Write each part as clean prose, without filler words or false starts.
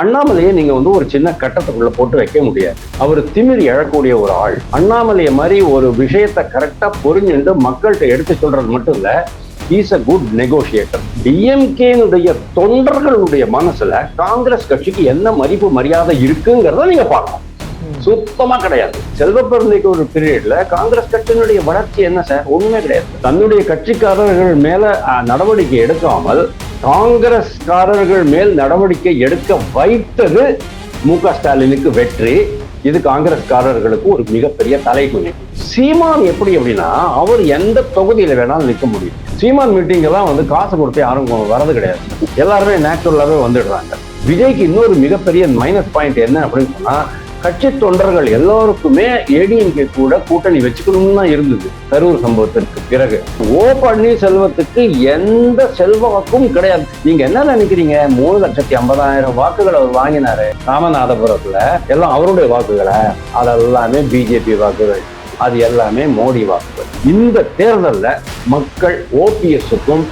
அண்ணாமலையை நீங்க வந்து ஒரு சின்ன கட்டத்துக்குள்ள போட்டு வைக்க முடியாது. அவர் திமிர் எழக்கூடிய ஒரு ஆள். அண்ணாமலையை மாதிரி ஒரு விஷயத்தை கரெக்டா புரிஞ்சுட்டு மக்கள்கிட்ட எடுத்து சொல்றது மட்டும் இல்ல, இஸ் அ குட் நெகோசியேட்டர். டிஎம்கேனுடைய தொண்டர்களுடைய மனசுல காங்கிரஸ் கட்சிக்கு என்ன மதிப்பு மரியாதை இருக்குங்கிறத நீங்க பார்க்கணும். சுத்தமா கிடையாது. செல்வ பெருந்தைக்கு ஒரு பீரியட்ல காங்கிரஸ் கட்சியினுடைய வளர்ச்சி என்ன சார்? ஒண்ணுமே கிடையாது. தன்னுடைய கட்சிக்காரர்கள் மேல நடவடிக்கை எடுக்காமல் காங்கிரஸ்காரர்கள் மேல் நடவடிக்கை எடுக்க வைத்தது மு.க. ஸ்டாலினுக்கு வெற்றி. இது காங்கிரஸ்காரர்களுக்கு ஒரு மிகப்பெரிய தலைகுனி. சீமான் எப்படி அப்படின்னா, அவர் எந்த தொகுதியில வேணாலும் நிற்க முடியும். சீமான் மீட்டிங் எல்லாம் வந்து காசு கொடுத்து யாரும் வரது கிடையாது. எல்லாருமே நேச்சுரலாவே வந்துடுறாங்க. விஜய்க்கு இன்னொரு மிகப்பெரிய மைனஸ் பாயிண்ட் என்ன அப்படின்னு சொன்னா, கட்சி தொண்டர்கள் எல்லாருக்குமே ஏடிஎம்கே கூட கூட்டணி வச்சுக்கணும்னு தான் இருந்தது கரூர் சம்பவத்திற்கு பிறகு. ஓ பன்னீர்செல்வத்துக்கு எந்த செல்வாக்கும் கிடையாது. நீங்க என்ன நினைக்கிறீங்க? 3,50,000 வாக்குகள் அவர் வாங்கினாரு ராமநாதபுரத்துல. எல்லாம் அவருடைய வாக்குகளை, அதெல்லாமே பிஜேபி வாக்குகள், அது எல்லாமே மோடி வாக்குகள். இந்த தேர்தலில் மக்கள் ஓபிஎஸ்க்கும்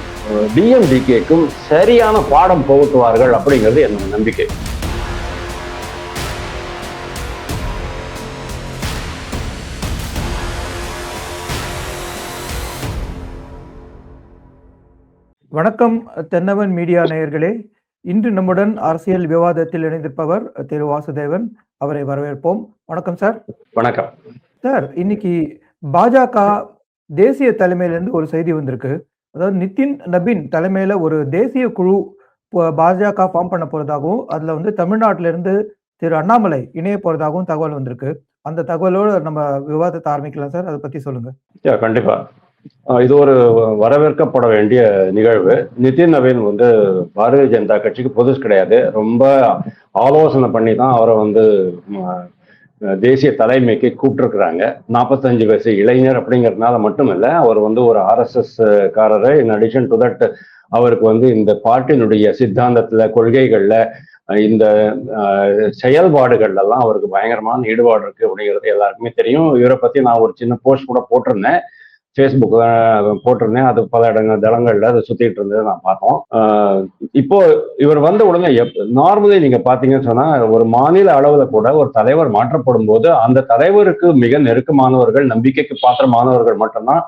டிஎம்டிகேக்கும் சரியான பாடம் புகட்டுவார்கள் அப்படிங்கிறது என்னோட நம்பிக்கை. வணக்கம் தென்னவன் மீடியா நேயர்களே. இன்று நம்முடன் அரசியல் விவாதத்தில் இணைந்திருப்பவர் திரு வாசுதேவன். அவரை வரவேற்போம். வணக்கம் சார். வணக்கம் சார். இன்னைக்கு பாஜக தேசிய தலைமையிலிருந்து ஒரு செய்தி வந்திருக்கு. அதாவது நிதின் நபீன் தலைமையில ஒரு தேசிய குழு பாஜக ஃபார்ம் பண்ண போறதாகவும், அதுல வந்து தமிழ்நாட்டில இருந்து திரு அண்ணாமலை இணைய போறதாகவும் தகவல் வந்திருக்கு. அந்த தகவலோடு நம்ம விவாதத்தை ஆரம்பிக்கலாம் சார். அதை பத்தி சொல்லுங்க. கண்டிப்பா. இது ஒரு வரவேற்கப்பட வேண்டிய நிகழ்வு. நிதின் நவீன் வந்து பாரதிய ஜனதா கட்சிக்கு புதுசு கிடையாது. ரொம்ப ஆலோசனை பண்ணி தான் அவரை வந்து தேசிய தலைமைக்கு கூப்பிட்டுருக்குறாங்க. 45 வயசு இளைஞர் அப்படிங்கிறதுனால மட்டும் இல்லை, அவர் வந்து ஒரு ஆர்எஸ்எஸ் காரர். இன் அடிஷன் டு தட் அவருக்கு வந்து இந்த பார்ட்டியினுடைய சித்தாந்தத்துல, கொள்கைகள்ல, இந்த செயல்பாடுகள்லாம் அவருக்கு பயங்கரமான ஈடுபாடு இருக்கு அப்படிங்கிறது எல்லாருக்குமே தெரியும். இவரை பத்தி நான் ஒரு சின்ன போஸ்ட் கூட போட்டிருந்தேன், ஃபேஸ்புக்ல போட்டிருந்தேன். அது பல தளங்கள்ல அது சுத்திட்டு இருந்தது நான் பார்த்தோம். இப்போ இவர் வந்த உடனே நார்மலி நீங்க பாத்தீங்கன்னு சொன்னா, ஒரு மாநில அளவுல கூட ஒரு தலைவர் மாற்றப்படும் போது அந்த தலைவருக்கு மிக நெருக்கமானவர்கள், நம்பிக்கைக்கு பாத்திரமானவர்கள் மட்டும்தான்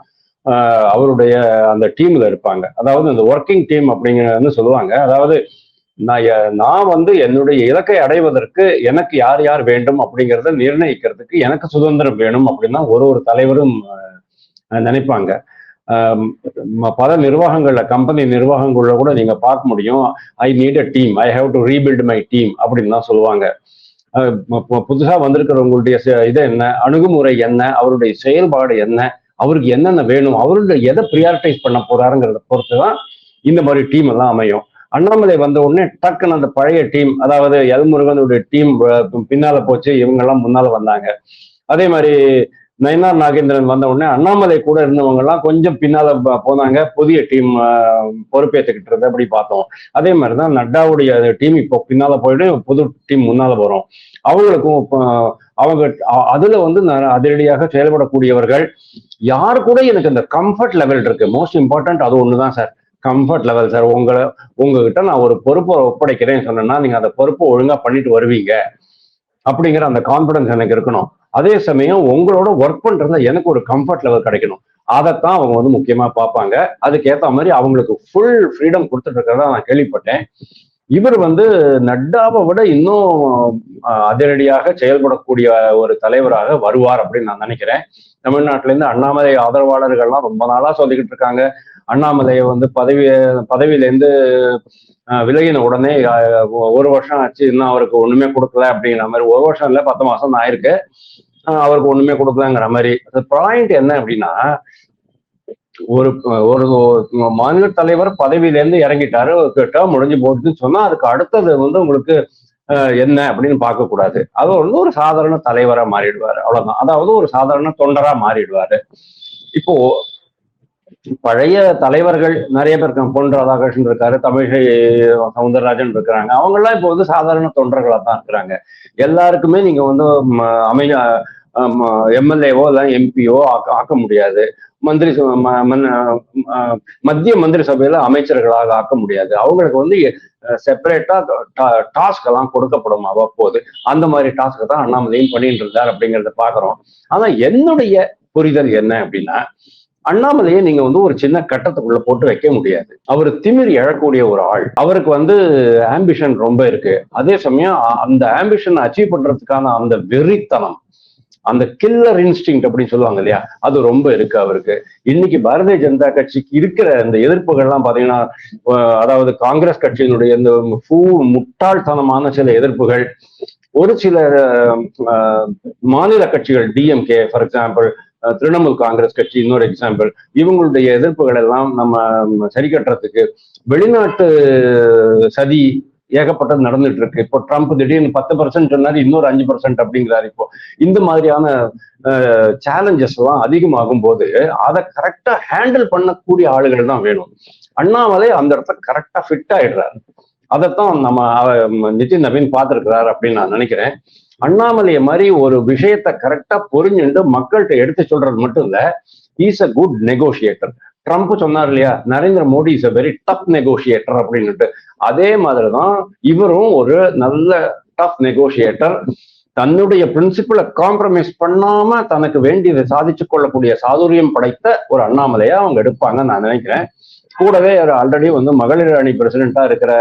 அவருடைய அந்த டீம்ல இருப்பாங்க. அதாவது இந்த ஒர்க்கிங் டீம் அப்படிங்கிறது சொல்லுவாங்க. அதாவது நான் வந்து என்னுடைய இலக்கை அடைவதற்கு எனக்கு யார் யார் வேண்டும் அப்படிங்கிறத நிர்ணயிக்கிறதுக்கு எனக்கு சுதந்திரம் வேணும் அப்படின்னா ஒரு தலைவரும் நினைப்பாங்க. பல நிர்வாகங்கள்ல, கம்பெனி நிர்வாகங்கள்ல கூட நீங்க பார்க்க முடியும், I need a team, I have to rebuild my team அப்படின்னு தான் சொல்லுவாங்க. புதுசா வந்திருக்கிறவங்களுடைய இது என்ன, அணுகுமுறை என்ன, அவருடைய செயல்பாடு என்ன, அவருக்கு என்னென்ன வேணும், அவருடைய எதை ப்ரியாரிட்டைஸ் பண்ண போறாருங்கிறத பொறுத்துதான் இந்த மாதிரி டீம் எல்லாம் அமையும். அண்ணாமலை வந்த உடனே டக்குன்னு அந்த பழைய டீம், அதாவது எல் முருகனுடைய டீம் பின்னால போச்சு, இவங்க எல்லாம் முன்னால வந்தாங்க. அதே மாதிரி நயினார் நாகேந்திரன் வந்த உடனே அண்ணாமலை கூட இருந்தவங்க எல்லாம் கொஞ்சம் பின்னால போனாங்க, புதிய டீம் பொறுப்பேற்றுக்கிட்டு அப்படி பார்த்தோம். அதே மாதிரிதான் நட்டாவுடைய டீம் இப்போ பின்னால போயிட்டு புது டீம் முன்னால போறோம். அவங்களுக்கும் அவங்க அதுல வந்து அதிரடியாக செயல்படக்கூடியவர்கள். யாரு கூட எனக்கு இந்த கம்ஃபர்ட் லெவல் இருக்கு, மோஸ்ட் இம்பார்ட்டன்ட் அது ஒண்ணுதான் சார், கம்ஃபர்ட் லெவல் சார். உங்ககிட்ட நான் ஒரு பொறுப்பை ஒப்படைக்கிறேன்னு சொன்னேன்னா நீங்க அந்த பொறுப்பை ஒழுங்கா பண்ணிட்டு வருவீங்க அப்படிங்கிற அந்த கான்பிடன்ஸ் எனக்கு இருக்கணும். அதே சமயம் உங்களோட ஒர்க் பண்றதுல எனக்கு ஒரு கம்ஃபர்ட் லெவல் கிடைக்கணும். அதைத்தான் அவங்க வந்து முக்கியமா பார்ப்பாங்க. அதுக்கேற்ற மாதிரி அவங்களுக்கு ஃபுல் ஃப்ரீடம் கொடுத்துட்டு இருக்கிறதா நான் கேள்விப்பட்டேன். இவர் வந்து நட்டாவை விட இன்னும் அதிரடியாக செயல்படக்கூடிய ஒரு தலைவராக வருவார் அப்படின்னு நான் நினைக்கிறேன். தமிழ்நாட்டில இருந்து அண்ணாமலை ஆதரவாளர்கள்லாம் ரொம்ப நாளா சொல்லிக்கிட்டு இருக்காங்க, அண்ணாமலையை வந்து பதவியிலேருந்து விலகின உடனே 1 வருஷம் ஆச்சு, இன்னும் அவருக்கு ஒண்ணுமே கொடுக்கல அப்படிங்கிற மாதிரி. 1 வருஷம் இல்லை, 10 மாசம் தான் ஆயிருக்கு, அவருக்கு ஒண்ணுமே கொடுக்கலங்கிற மாதிரி. பாயிண்ட் என்ன அப்படின்னா, ஒரு மாநில தலைவர் பதவியிலேருந்து இறங்கிட்டாரு, டேர்ம் முடிஞ்சு போச்சுன்னு சொன்னா அதுக்கு அடுத்தது வந்து உங்களுக்கு என்ன அப்படின்னு பார்க்க கூடாது. அது வந்து ஒரு சாதாரண தலைவரா மாறிடுவாரு, அவ்வளவுதான். அதாவது ஒரு சாதாரண தொண்டரா மாறிடுவாரு. இப்போ பழைய தலைவர்கள் நிறைய பேர் இருக்காங்க, பொன் ராதாகிருஷ்ணன் இருக்காரு, தமிழிசை சவுந்தரராஜன் இருக்கிறாங்க. அவங்க எல்லாம் இப்போ வந்து சாதாரண தொண்டர்களா தான் இருக்கிறாங்க. எல்லாருக்குமே நீங்க வந்து எம்எல்ஏவோ இல்லை எம்பியோ ஆக்க முடியாது, மத்திய மந்திரி சபையில அமைச்சர்களாக ஆக்க முடியாது. அவங்களுக்கு வந்து செப்பரேட்டா டாஸ்க் எல்லாம் கொடுக்கப்படும் அவ்வப்போது. அந்த மாதிரி டாஸ்க் தான் அண்ணாமலையும் பண்ணிட்டு இருந்தார் அப்படிங்கிறத பாக்குறோம். ஆனா என்னுடைய புரிதல் என்ன அப்படின்னா, அண்ணாமலையை நீங்க ஒரு சின்ன கட்டத்துக்குள்ள போட்டு வைக்க முடியாது. அவர் திமிர் எழக்கூடிய ஒரு ஆள். அவருக்கு ஆம்பிஷன் ரொம்ப இருக்கு. அதே சமயம் அந்த ஆம்பிஷன் அச்சீவ் பண்றதுக்கான அந்த வெறித்தனம், அந்த கில்லர் இன்ஸ்டிங் அப்படின்னு சொல்லுவாங்க இல்லையா, அது ரொம்ப இருக்கு அவருக்கு. இன்னைக்கு பாரதிய ஜனதா கட்சிக்கு இருக்கிற இந்த எதிர்ப்புகள்லாம் பாத்தீங்கன்னா, அதாவது காங்கிரஸ் கட்சியினுடைய இந்த முட்டாள்தனமான சில எதிர்ப்புகள், ஒரு சில மாநில கட்சிகள் DMK for example, Trinamool Congress கட்சி இன்னொரு எக்ஸாம்பிள், இவங்களுடைய எதிர்ப்புகள் எல்லாம் நம்ம சரி கட்டுறதுக்கு வெளிநாட்டு சதி ஏகப்பட்டது நடந்துட்டு இருக்கு. இப்போ ட்ரம்ப் திடீர்னு 10% சொன்னாரு, இன்னொரு 5% அப்படிங்கிறாரு. இப்போ இந்த மாதிரியான சேலஞ்சஸ் எல்லாம் அதிகமாகும் போது அதை கரெக்டா ஹேண்டில் பண்ணக்கூடிய ஆளுகள் தான் வேணும். அண்ணாமலை அந்த இடத்துல கரெக்டா ஃபிட் ஆயிடுறாரு. அதைத்தான் நம்ம நிதின் நவீன் பார்த்திருக்கிறாரு அப்படின்னு நான் நினைக்கிறேன். அண்ணாமலையை மாதிரி ஒரு விஷயத்த கரெக்டா புரிஞ்சுட்டு மக்கள்கிட்ட எடுத்து சொல்றது மட்டும் இல்ல, is a good negotiator. Trump சொன்னார் இல்லையா, Narendra Modi is a very tough negotiator அப்படின்னுட்டு. அதே மாதிரிதான் இவரும் ஒரு நல்ல டஃப் நெகோசியேட்டர். தன்னுடைய பிரின்சிபிளை காம்ப்ரமைஸ் பண்ணாம தனக்கு வேண்டியதை சாதிச்சு கொள்ளக்கூடிய சாதுரியம் படைத்த ஒரு அண்ணாமலையா அவங்க எடுப்பாங்கன்னு நான் நினைக்கிறேன். கூடவே ஆல்ரெடி மகளிர் அணி பிரசிடென்டா இருக்கிற,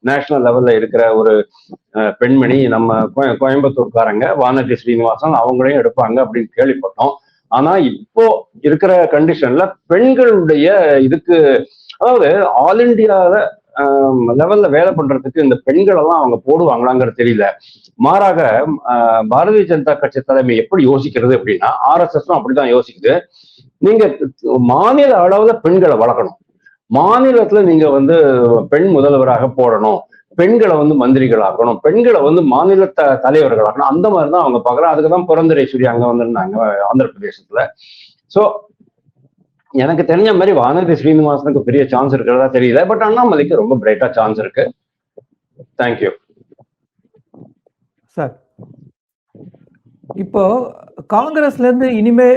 நேஷனல் லெவல்ல இருக்கிற ஒரு பெண்மணி, நம்ம கோயம்புத்தூர்காரங்க வானதி ஸ்ரீனிவாசன், அவங்களையும் எடுப்பாங்க அப்படின்னு கேள்விப்பட்டோம். ஆனா இப்போ இருக்கிற கண்டிஷன்ல பெண்களுடைய இதுக்கு, அதாவது ஆல் இண்டியால லெவல்ல வேலை பண்றதுக்கு இந்த பெண்கள் எல்லாம் அவங்க போடுவாங்களாங்கிறது தெரியல. மாறாக பாரதிய ஜனதா கட்சி தலைமை எப்படி யோசிக்கிறது அப்படின்னா, RSS அப்படிதான் யோசிக்குது. நீங்க மாநில அளவுல பெண்களை வளர்க்கணும், மாநிலத்துல நீங்க பெண் முதல்வராக போடணும், பெண்களை மந்திரிகள் ஆக்கணும், பெண்களை மாநில தலைவர்கள் ஆக்கணும். அந்த மாதிரிதான் அவங்க பாக்குறாங்க. அதுக்குதான் புரந்தரேஸ்வரி அங்க வந்திருந்தாங்க ஆந்திர பிரதேசத்துல. சோ எனக்கு தெரிஞ்ச மாதிரி வானதி ஸ்ரீனிவாசனுக்கு பெரிய சான்ஸ் இருக்கிறதா தெரியல. பட் அண்ணாமலைக்கு ரொம்ப பிரைட்டா சான்ஸ் இருக்கு. Thank you sir. இப்போ காங்கிரஸ்ல இருந்து இனிமே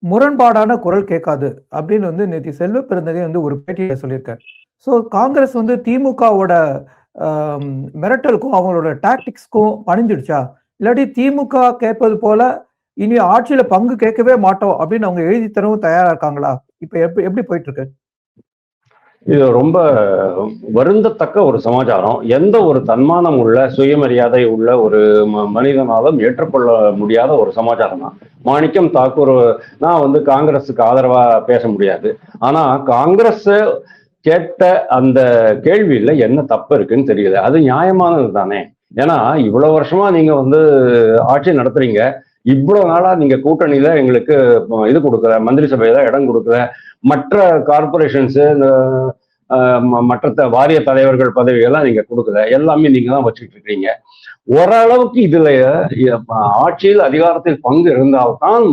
முரண்பாடான குரல் கேட்காது அப்படின்னு நேற்று செல்வ பெருந்தகை ஒரு பேட்டியில சொல்லியிருக்காரு. ஸோ காங்கிரஸ் திமுகவோட மிரட்டலுக்கும் அவங்களோட டாக்டிக்ஸ்க்கும் பணிஞ்சிடுச்சா, இல்லாட்டி திமுக கேட்பது போல இனி ஆட்சியில பங்கு கேட்கவே மாட்டோம் அப்படின்னு அவங்க எழுதி தரவும் தயாரா இருக்காங்களா? இப்ப எப்படி போயிட்டு இருக்கு? இது ரொம்ப வருந்தத்தக்க ஒரு சமாச்சாரம். எந்த ஒரு தன்மானம் உள்ள, சுயமரியாதை உள்ள ஒரு மனிதனாலும் ஏற்றுக்கொள்ள முடியாத ஒரு சமாச்சாரம் தான். மாணிக்கம் தாக்கூர், நான் காங்கிரஸுக்கு ஆதரவா பேச முடியாது, ஆனா காங்கிரஸ் கேட்ட அந்த கேள்வியில என்ன தப்பு இருக்குன்னு தெரியல. அது நியாயமானது தானே. ஏன்னா இவ்வளவு வருஷமா நீங்க ஆட்சி நடத்துறீங்க, இவ்வளவு நாளா நீங்க கூட்டணியில எங்களுக்கு இது கொடுக்கல, மந்திரி சபையில இடம் கொடுக்கல, மற்ற கார்பரேஷன்ஸ், மற்ற வாரிய தலைவர்கள் பதவிகள்லாம் நீங்க கொடுக்கல, எல்லாமே நீங்க தான் வச்சுட்டு இருக்கீங்க. ஓரளவுக்கு இதுல ஆட்சியில் அதிகாரத்தில் பங்கு இருந்தால்தான்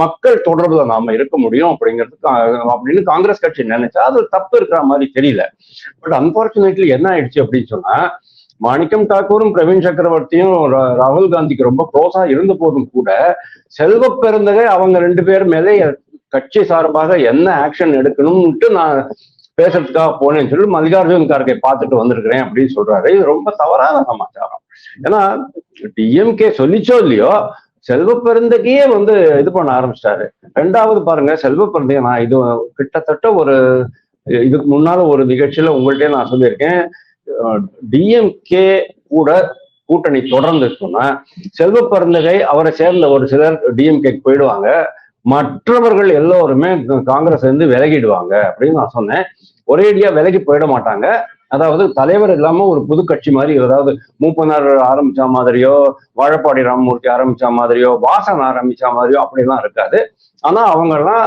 மக்கள் தொடர்புல நாம இருக்க முடியும் அப்படிங்கிறதுக்கு அப்படின்னு காங்கிரஸ் கட்சி நினைச்சா அது தப்பு இருக்கிற மாதிரி தெரியல. பட் அன்பார்ச்சுனேட்லி என்ன ஆயிடுச்சு அப்படின்னு சொன்னா, மாணிக்கம் தாக்கூரும் பிரவீன் சக்கரவர்த்தியும் ராகுல் காந்திக்கு ரொம்ப க்ளோஸா இருந்த போதும் கூட செல்வ பெருந்தகை அவங்க 2 பேர் மேலே கட்சி சார்பாக என்ன ஆக்ஷன் எடுக்கணும்ட்டு நான் பேசுறதுக்காக போனேன்னு சொல்லி மல்லிகார்ஜுன் கார்கே பார்த்துட்டு வந்திருக்கிறேன் அப்படின்னு சொல்றாரு. இது ரொம்ப தவறான சமாச்சாரம். ஏன்னா டிஎம்கே சொல்லிச்சோ இல்லையோ, செல்வ பெருந்தகையே இது பண்ண ஆரம்பிச்சிட்டாரு. 2வது பாருங்க, செல்வ பெருந்தகை, நான் இது கிட்டத்தட்ட இதுக்கு முன்னால ஒரு நிகழ்ச்சியில உங்கள்கிட்ட நான் சொல்லியிருக்கேன், டிஎம்கே கூட கூட்டணி தொடர்ந்து சொன்னா செல்வ பெருந்தகை அவரை சேர்ந்த ஒரு சிலர் டிஎம்கேக்கு போயிடுவாங்க, மற்றவர்கள் எல்லோருமே காங்கிரஸ் விலகிடுவாங்க அப்படின்னு நான் சொன்னேன். ஒரேடியா விலகி போயிட மாட்டாங்க. அதாவது தலைவர் இல்லாம ஒரு புது கட்சி மாதிரி, அதாவது மூப்பனார் ஆரம்பிச்ச மாதிரியோ, வாழப்பாடி ராமமூர்த்தி ஆரம்பிச்ச மாதிரியோ, வாசன் ஆரம்பிச்ச மாதிரியோ அப்படிலாம் இருக்காது. ஆனா அவங்கெல்லாம்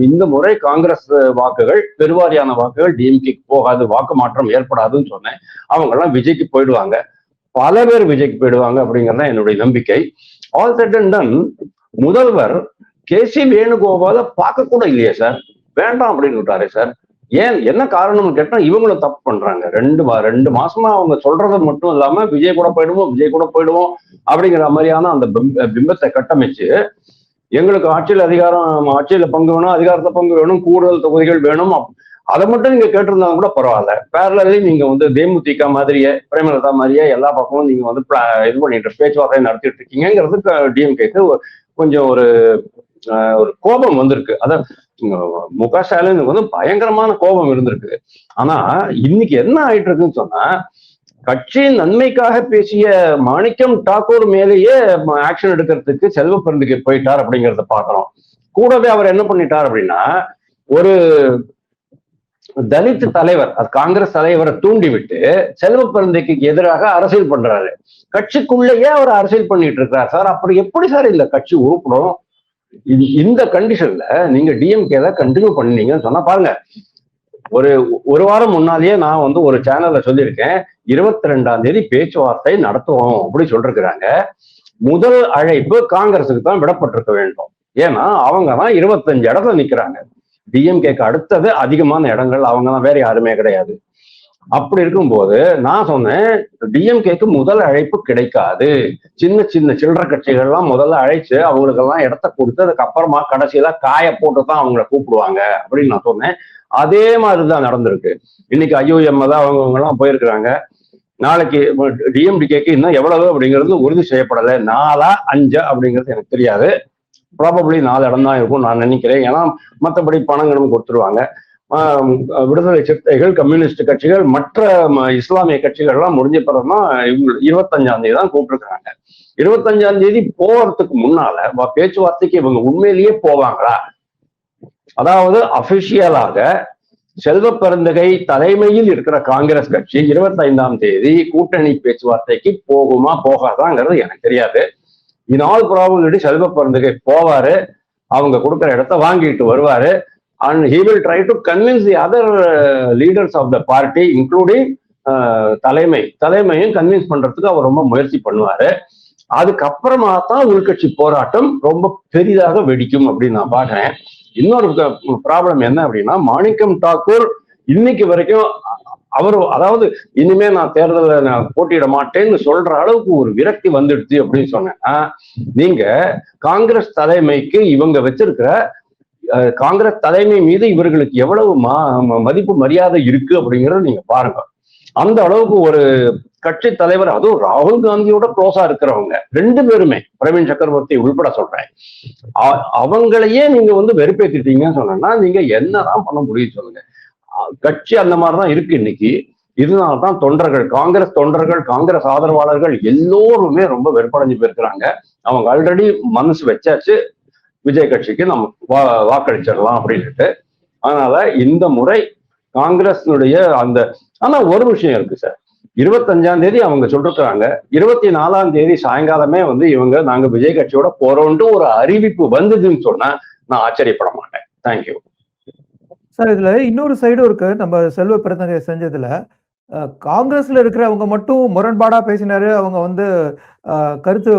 இந்த முறை காங்கிரஸ் வாக்குகள், பெருவாரியான வாக்குகள் டிஎம்கேக்கு போகாது, வாக்கு மாற்றம் ஏற்படாதுன்னு சொன்னேன். அவங்கெல்லாம் விஜய்க்கு போயிடுவாங்க, பல பேர் விஜய்க்கு போயிடுவாங்க அப்படிங்கிறத என்னுடைய நம்பிக்கை. ஆல் செட் அண்ட் டன், முதல்வர் கேசி வேணுகோபால பார்க்க கூட இல்லையே சார், வேண்டாம் அப்படின்னு விட்டாரே சார். ஏன், என்ன காரணம்னு கேட்டா இவங்களும் தப்பு பண்றாங்க. 2 மாசமா அவங்க சொல்றது மட்டும் இல்லாம விஜய் கூட போயிடுவோம் அப்படிங்கிற மாதிரியான அந்த பிம்பத்தை கட்டமைச்சு, எங்களுக்கு ஆட்சியில பங்கு வேணும், அதிகாரத்தை பங்கு வேணும், கூடுதல் தொகுதிகள் வேணும், அதை மட்டும் நீங்க கேட்டிருந்தா கூட பரவாயில்ல. பேரலி நீங்க வந்து தேமுதிக மாதிரியே பிரேமலதா மாதிரியே எல்லா பக்கமும் நீங்க வந்து இது பண்ணிட்டு பேச்சுவார்த்தை நடத்திட்டு இருக்கீங்கிறது டிஎம்கேக்கு கொஞ்சம் ஒரு கோபம் வந்திருக்கு. அதான் முக ஸ்டாலினுக்கு வந்து பயங்கரமான கோபம் இருந்திருக்கு. ஆனா இன்னைக்கு என்ன ஆயிட்டு இருக்குன்னு சொன்னா, கட்சியின் நன்மைக்காக பேசிய மாணிக்கம் தாக்கூர் மேலேயே ஆக்ஷன் எடுக்கிறதுக்கு செல்வ பெருந்துக்கு போயிட்டார் அப்படிங்கிறத பாக்குறோம். கூடவே அவர் என்ன பண்ணிட்டார் அப்படின்னா, ஒரு தலித் தலைவர், அது காங்கிரஸ் தலைவரை தூண்டி விட்டு செல்வ பெருந்தைக்கு எதிராக அரசியல் பண்றாரு. கட்சிக்குள்ளேயே அவர் அரசியல் பண்ணிட்டு இருக்காரு சார். அப்படி எப்படி சார் இந்த கட்சி உருப்படும்? இந்த கண்டிஷன்ல நீங்க டிஎம்கே கண்டினியூ பண்ணீங்கன்னு சொன்னா பாருங்க, ஒரு வாரம் முன்னாலேயே நான் வந்து ஒரு சேனல்ல சொல்லியிருக்கேன், 22ஆம் தேதி பேச்சுவார்த்தை நடத்துவோம் அப்படி சொல்லிருக்கிறாங்க. முதல் அழைப்பு காங்கிரஸுக்கு தான் விடப்பட்டிருக்க வேண்டும். ஏன்னா அவங்க தான் 25 இடத்துல நிக்கிறாங்க. டிஎம்கேக்கு அடுத்தது அதிகமான இடங்கள் அவங்க தான், வேற யாருமே கிடையாது. அப்படி இருக்கும்போது நான் சொன்னேன், டிஎம்கேக்கு முதல் அழைப்பு கிடைக்காது. சின்ன சின்ன சில்லற கட்சிகள்லாம் முதல்ல அழைச்சு அவங்களுக்கெல்லாம் இடத்த கொடுத்து அதுக்கப்புறமா கடைசியில காய போட்டு தான் அவங்கள கூப்பிடுவாங்க அப்படின்னு நான் சொன்னேன். அதே மாதிரிதான் நடந்திருக்கு. இன்னைக்கு ஐஓஎம் தான் அவங்க எல்லாம் போயிருக்கிறாங்க. நாளைக்கு டிஎம்டிகேக்கு இன்னும் எவ்வளவு அப்படிங்கிறது உறுதி செய்யப்படலை. 4 5 அப்படிங்கிறது எனக்கு தெரியாது. ப்ராபப்ளி 4 இடம் தான் இருக்கும் நான் நினைக்கிறேன். ஏன்னா மற்றபடி பணங்களும் கொடுத்துருவாங்க. விடுதலை சிறுத்தைகள், கம்யூனிஸ்ட் கட்சிகள், மற்ற இஸ்லாமிய கட்சிகள்லாம் முடிஞ்ச பிறகுதான் 25ஆம் தேதி தான் கூப்பிட்டுருக்காங்க. 25ஆம் தேதி போறதுக்கு முன்னால பேச்சுவார்த்தைக்கு இவங்க உண்மையிலேயே போவாங்களா? அதாவது அபிஷியலாக செல்வ பெருந்தகை தலைமையில் இருக்கிற காங்கிரஸ் கட்சி 25ஆம் தேதி கூட்டணி பேச்சுவார்த்தைக்கு போகுமா போகாதாங்கிறது எனக்கு தெரியாது. In all probability Selva Perunthagai போவாரு, அவங்க கொடுக்குற இடத்த வாங்கிட்டு வருவாரு. and he will try to convince the other leaders of the party including தலைமையும் கன்வின்ஸ் பண்றதுக்கு அவர் ரொம்ப முயற்சி பண்ணுவாரு. அதுக்கப்புறமா தான் உள்கட்சி போராட்டம் ரொம்ப பெரிதாக வெடிக்கும் அப்படின்னு நான் பாக்குறேன். இன்னொரு ப்ராப்ளம் என்ன அப்படின்னா, மாணிக்கம் தாக்கூர் இன்னைக்கு வரைக்கும் அவர், அதாவது இனிமே நான் தேர்தலில் நான் போட்டியிட மாட்டேன்னு சொல்ற அளவுக்கு ஒரு விரக்தி வந்துடுச்சு அப்படின்னு சொன்னேன்னா, நீங்க காங்கிரஸ் தலைமைக்கு இவங்க வச்சிருக்கிற காங்கிரஸ் தலைமை மீது இவர்களுக்கு எவ்வளவு மதிப்பு மரியாதை இருக்கு அப்படிங்கறத நீங்க பாருங்க. அந்த அளவுக்கு ஒரு கட்சி தலைவர், அதுவும் ராகுல் காந்தியோட க்ளோஸா இருக்கிறவங்க 2 பேருமே, பிரவீன் சக்கரவர்த்தி உள்பட சொல்றேன், அவங்களையே நீங்க வந்து வெறுப்பேத்திட்டீங்கன்னு சொன்னா நீங்க என்னதான் பண்ண முடியும் சொல்லுங்க? கட்சி அந்த மாதிரிதான் இருக்கு இன்னைக்கு. இதனால்தான் தொண்டர்கள், காங்கிரஸ் தொண்டர்கள், காங்கிரஸ் ஆதரவாளர்கள் எல்லோருமே ரொம்ப வெறுப்படைஞ்சு போயிருக்கிறாங்க. அவங்க ஆல்ரெடி மனசு வச்சாச்சு, விஜய் கட்சிக்கு நம்ம வாக்களிச்சிடலாம் அப்படின்ட்டு. அதனால இந்த முறை காங்கிரஸினுடைய அந்த, ஆனா ஒரு விஷயம் இருக்கு சார், 25ஆம் தேதி அவங்க சொல்லிருக்கிறாங்க, 24ஆம் தேதி சாயங்காலமே வந்து இவங்க நாங்க விஜய் கட்சியோட போறோம்ட்டு ஒரு அறிவிப்பு வந்ததுன்னு சொன்னா நான் ஆச்சரியப்பட மாட்டேன். Thank you sir. இதுல இன்னொரு சைடும் இருக்கு. நம்ம செல்வ பெருந்தகை செஞ்சதுல காங்கிரஸ்ல இருக்கிறவங்க மட்டும் முரண்பாடா பேசினாரு. அவங்க வந்து கருத்து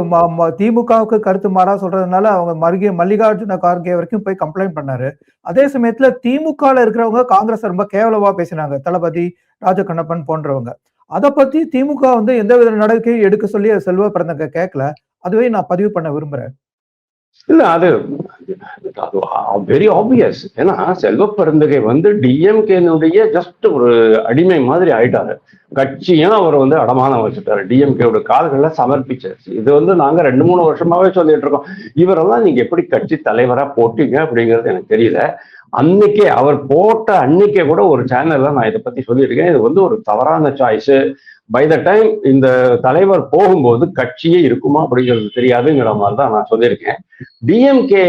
திமுகவுக்கு கருத்து மாறா சொல்றதுனால அவங்க மல்லிகார்ஜுன கார்கே வரைக்கும் போய் கம்ப்ளைண்ட் பண்ணாரு. அதே சமயத்துல திமுகல இருக்கிறவங்க காங்கிரஸ் ரொம்ப கேவலமா பேசினாங்க, தளபதி, ராஜகண்ணப்பன் போன்றவங்க. அதை பத்தி திமுக வந்து எந்த வித நடவடிக்கையும் எடுக்க சொல்லி செல்வ பெருந்தகை கேட்கல. அதுவே நான் பதிவு பண்ண விரும்புறேன். இல்ல, அது வெரி ஆப்வியஸ். ஏன்னா செல்வ பெருந்தகை வந்து டிஎம்கேனுடைய ஜஸ்ட் ஒரு அடிமை மாதிரி ஆயிட்டாரு. கட்சியும் அவர் வந்து அடமானம் வச்சுட்டாரு, டிஎம்கேவோட கால்களில் சமர்ப்பிச்சாச்சு. இது வந்து நாங்க 2-3 வருஷமாவே சொல்லிட்டு இருக்கோம். இவரெல்லாம் நீங்க எப்படி கட்சி தலைவரா போட்டீங்க அப்படிங்கிறது எனக்கு தெரியல. அன்னைக்கே அவர் போட்ட அன்னைக்கே கூட ஒரு சேனல்ல நான் இதை பத்தி சொல்லியிருக்கேன், இது வந்து ஒரு தவறான சாய்ஸ். பை த டைம் இந்த தலைவர் போகும்போது கட்சியே இருக்குமா அப்படிங்கிறது தெரியாதுங்கிற மாதிரி தான் நான் சொல்லியிருக்கேன். டிஎம்கே